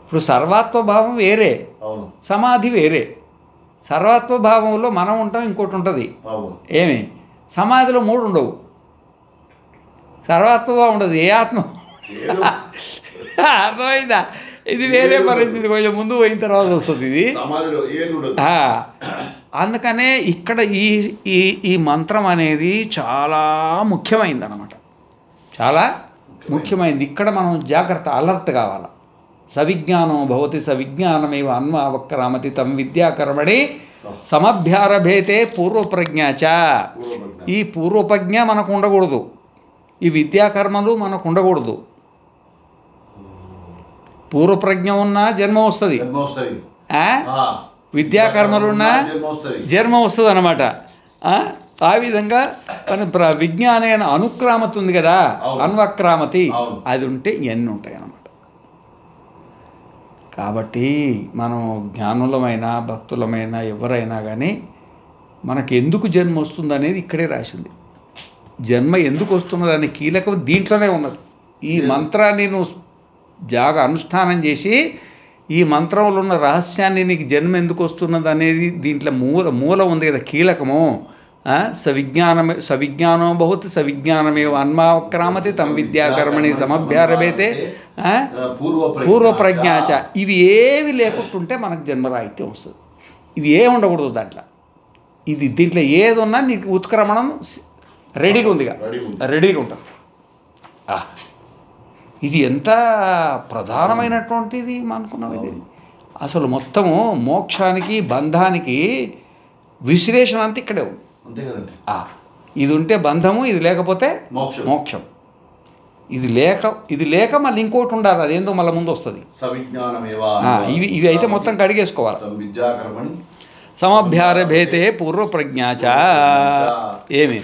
ఇప్పుడు సర్వాత్మభావం వేరే, సమాధి వేరే. సర్వాత్మభావంలో మనం ఉంటాం, ఇంకోటి ఉంటుంది ఏమి, సమాధిలో 3 ఉండవు. సర్వాత్మభావం ఉండదు, ఏ ఆత్మ అర్థమైందా? ఇది వేరే పరిస్థితి, కొంచెం ముందు పోయిన తర్వాత వస్తుంది ఇది. అందుకనే ఇక్కడ ఈ మంత్రం అనేది చాలా ముఖ్యమైనది అన్నమాట, చాలా ముఖ్యమైనది. ఇక్కడ మనం జాగ్రత్త అలర్ట్ కావాలి. సవిజ్ఞానం భవతి సవిజ్ఞానమేవ అన్వావక్రామతి తం విద్యాకర్మణి సమభ్యారభేతే పూర్వప్రజ్ఞాచ. ఈ పూర్వప్రజ్ఞ మనకు ఉండకూడదు, ఈ విద్యాకర్మలు మనకు ఉండకూడదు. పూర్వప్రజ్ఞ ఉన్నా జన్మ వస్తుంది, విద్యాకర్మలున్నా జన్మ వస్తుంది అన్నమాట. ఆ విధంగా మన విజ్ఞానైన అనుక్రామతి ఉంది కదా, అన్వక్రామతి, అది ఉంటే ఇవన్నీ ఉంటాయి అన్నమాట. కాబట్టి మనం జ్ఞానులమైనా భక్తులమైనా ఎవరైనా కానీ మనకు ఎందుకు జన్మ వస్తుంది అనేది ఇక్కడే రాసింది. జన్మ ఎందుకు వస్తున్నది అనే కీలకం దీంట్లోనే ఉన్నది. ఈ మంత్రాన్ని నువ్వు అనుష్ఠానం చేసి ఈ మంత్రంలో ఉన్న రహస్యాన్ని నీకు జన్మ ఎందుకు వస్తున్నది అనేది దీంట్లో మూల ఉంది కదా, కీలకము. సవిజ్ఞానం బహుత్ సవిజ్ఞానమే అన్మాక్రామతి తం విద్యాకర్మణి సమభ్యారభేతే పూర్వప్రజ్ఞాచ. ఇవి ఏవి లేకుంటుంటే మనకు జన్మరాహిత్యం వస్తుంది. ఇవి ఏమి ఉండకూడదు దాంట్లో. దీంట్లో ఏది ఉన్నా నీకు ఉత్క్రమణం రెడీగా ఉందిగా, రెడీగా ఉంటుంది. ఇది ఎంత ప్రధానమైనటువంటిది అనుకున్నాం. ఇది అసలు మొత్తము మోక్షానికి బంధానికి విశ్లేషణ అంతా ఇక్కడే ఉంది. ఇది ఉంటే బంధము, ఇది లేకపోతే మోక్షం. ఇది లేక మళ్ళీ ఇంకోటి ఉండాలి, అదేందో మళ్ళీ ముందు వస్తుంది. ఇవి అయితే మొత్తం కడిగేసుకోవాలి. సమభ్యారభేతే పూర్వప్రజ్ఞాచ ఏమి.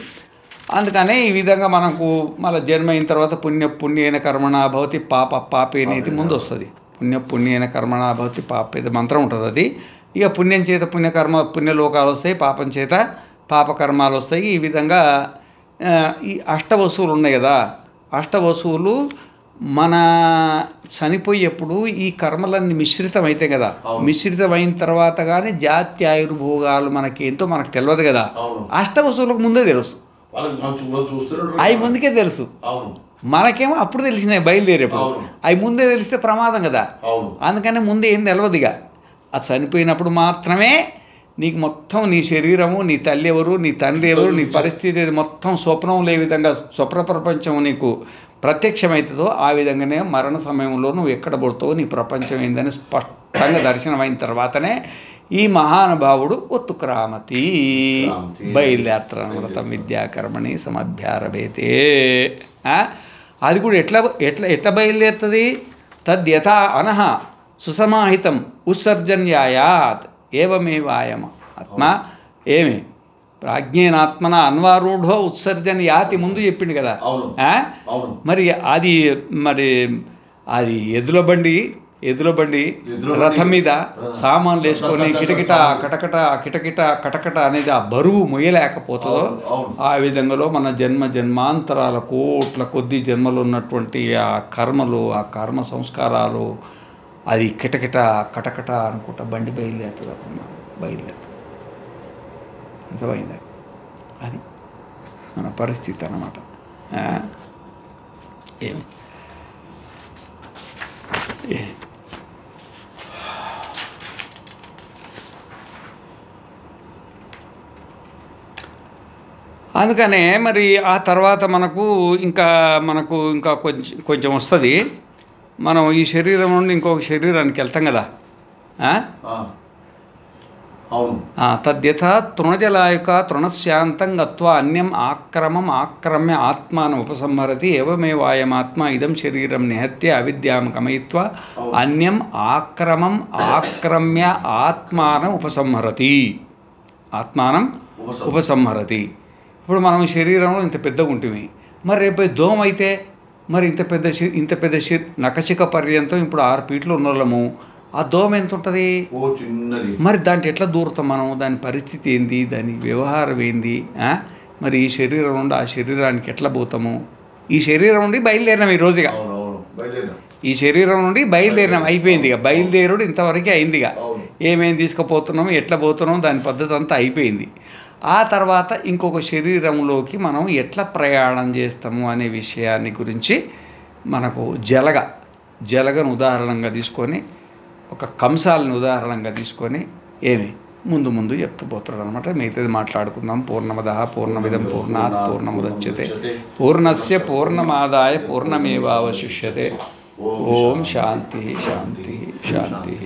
అందుకనే ఈ విధంగా మనకు మళ్ళీ జన్మ అయిన తర్వాత పుణ్యైన కర్మణ భవతి పాపేనేది ముందు వస్తుంది. పుణ్యైన కర్మణ భవతి పాపేది మంత్రం ఉంటుంది. అది ఇక పుణ్యం చేత పుణ్యలోకాలు వస్తాయి, పాపం చేత పాపకర్మాలు వస్తాయి. ఈ విధంగా ఈ అష్టవసువులు ఉన్నాయి కదా, అష్టవసువులు మన చనిపోయేప్పుడు ఈ కర్మలన్నీ మిశ్రితమైతే కదా, మిశ్రితమైన తర్వాత కానీ జాత్యాయుర్భోగాలు మనకి ఏంటో మనకు తెలియదు కదా. అష్టవసువులకు ముందే తెలుసు, అవి ముందుకే తెలుసు. మనకేమో అప్పుడు తెలిసినాయి బయలుదేరేప్పుడు, అవి ముందే తెలిస్తే ప్రమాదం కదా. అందుకని ముందే ఏం తెలియదుగా. అది చనిపోయినప్పుడు మాత్రమే నీకు మొత్తం నీ శరీరము, నీ తల్లి ఎవరు, నీ తండ్రి ఎవరు, నీ పరిస్థితి మొత్తం స్వప్నంలో ఏ విధంగా స్వప్న ప్రపంచం నీకు ప్రత్యక్షమవుతుందో ఆ విధంగానే మరణ సమయంలో నువ్వు ఎక్కడ పడుతావో నీ ప్రపంచం ఏందని స్పష్టంగా దర్శనమైన తర్వాతనే ఈ మహానుభావుడు ఉత్క్రామతి బయలుదేరుతారు అనమాట. విద్యాకర్మణి సమభ్యారభేతే. అది కూడా ఎట్లా బయలుదేరుతుంది? తద్యథా అనహ సుసమాహితం ఉత్సర్జన్యాయాత్ ఏవమేవాయమ ఆత్మ ఏమి ప్రాజ్ఞేనాత్మన అన్వారూఢో ఉత్సర్జన్ యాతి ముందు చెప్పిండు కదా. మరి అది ఎద్దుల బండి రథం మీద సామాన్లు వేసుకొని కిటకిట కటకట అనేది ఆ బరువు మొయ్యలేకపోతుందో ఆ విధంగాలో మన జన్మాంతరాల కోట్ల కొద్ది జన్మలు ఉన్నటువంటి ఆ కర్మలు, ఆ కర్మ సంస్కారాలు, అది కిటకిట కటకట అనుకుంటా బండి బయలుదేరుతుంది. అర్థమైంది? అది మన పరిస్థితి అన్నమాట. ఏమి అందుకనే మరి ఆ తర్వాత మనకు ఇంకా కొంచెం వస్తుంది. మనం ఈ శరీరం నుండి ఇంకొక శరీరానికి వెళ్తాం కదా. తద్యథా తృణజలాయుక తృణశాంతం గత్వా అన్యం ఆక్రమ్య ఆత్మానం ఉపసంహరతి ఏవమేవాయమాత్మ ఇదం శరీరం నిహత్య అవిద్యాం గమయిత్వా అన్యం ఆక్రమ్య ఆత్మానం ఉపసంహరతి. ఇప్పుడు మనం శరీరంలో ఇంత పెద్దగా ఉంటుంది, మరి రేపు దోమ అయితే మరి ఇంత పెద్ద నకశిక పర్యంతం ఇప్పుడు 6 ఫీట్లు ఉన్న వాళ్ళము, ఆ దోమ ఎంత ఉంటుంది? మరి దాంట్లో ఎట్లా దూరుతాం మనం? దాని పరిస్థితి ఏంది? దాని వ్యవహారం ఏంది? మరి ఈ శరీరం నుండి ఆ శరీరానికి ఎట్లా పోతాము? ఈ శరీరం నుండి బయలుదేరినాం ఈరోజుగా. ఈ శరీరం నుండి బయలుదేరినాం, అయిపోయింది. ఇక బయలుదేరుడు ఇంతవరకే అయిందిగా. ఏమేమి తీసుకుపోతున్నాము, ఎట్లా పోతున్నాము, దాని పద్ధతి అంతా అయిపోయింది. ఆ తర్వాత ఇంకొక శరీరంలోకి మనం ఎట్లా ప్రయాణం చేస్తాము అనే విషయాన్ని గురించి మనకు జలగను ఉదాహరణగా తీసుకొని, ఒక కంసాలని ఉదాహరణగా తీసుకొని ముందు చెప్తూ పోతున్నాడు అనమాట. మిగతాది మాట్లాడుకుందాం. పూర్ణమదః పూర్ణమిదం పూర్ణాత్ పూర్ణముదచ్యతే పూర్ణస్య పూర్ణమాదాయ పూర్ణమేవావశిష్యతే. ఓం శాంతి శాంతి శాంతి.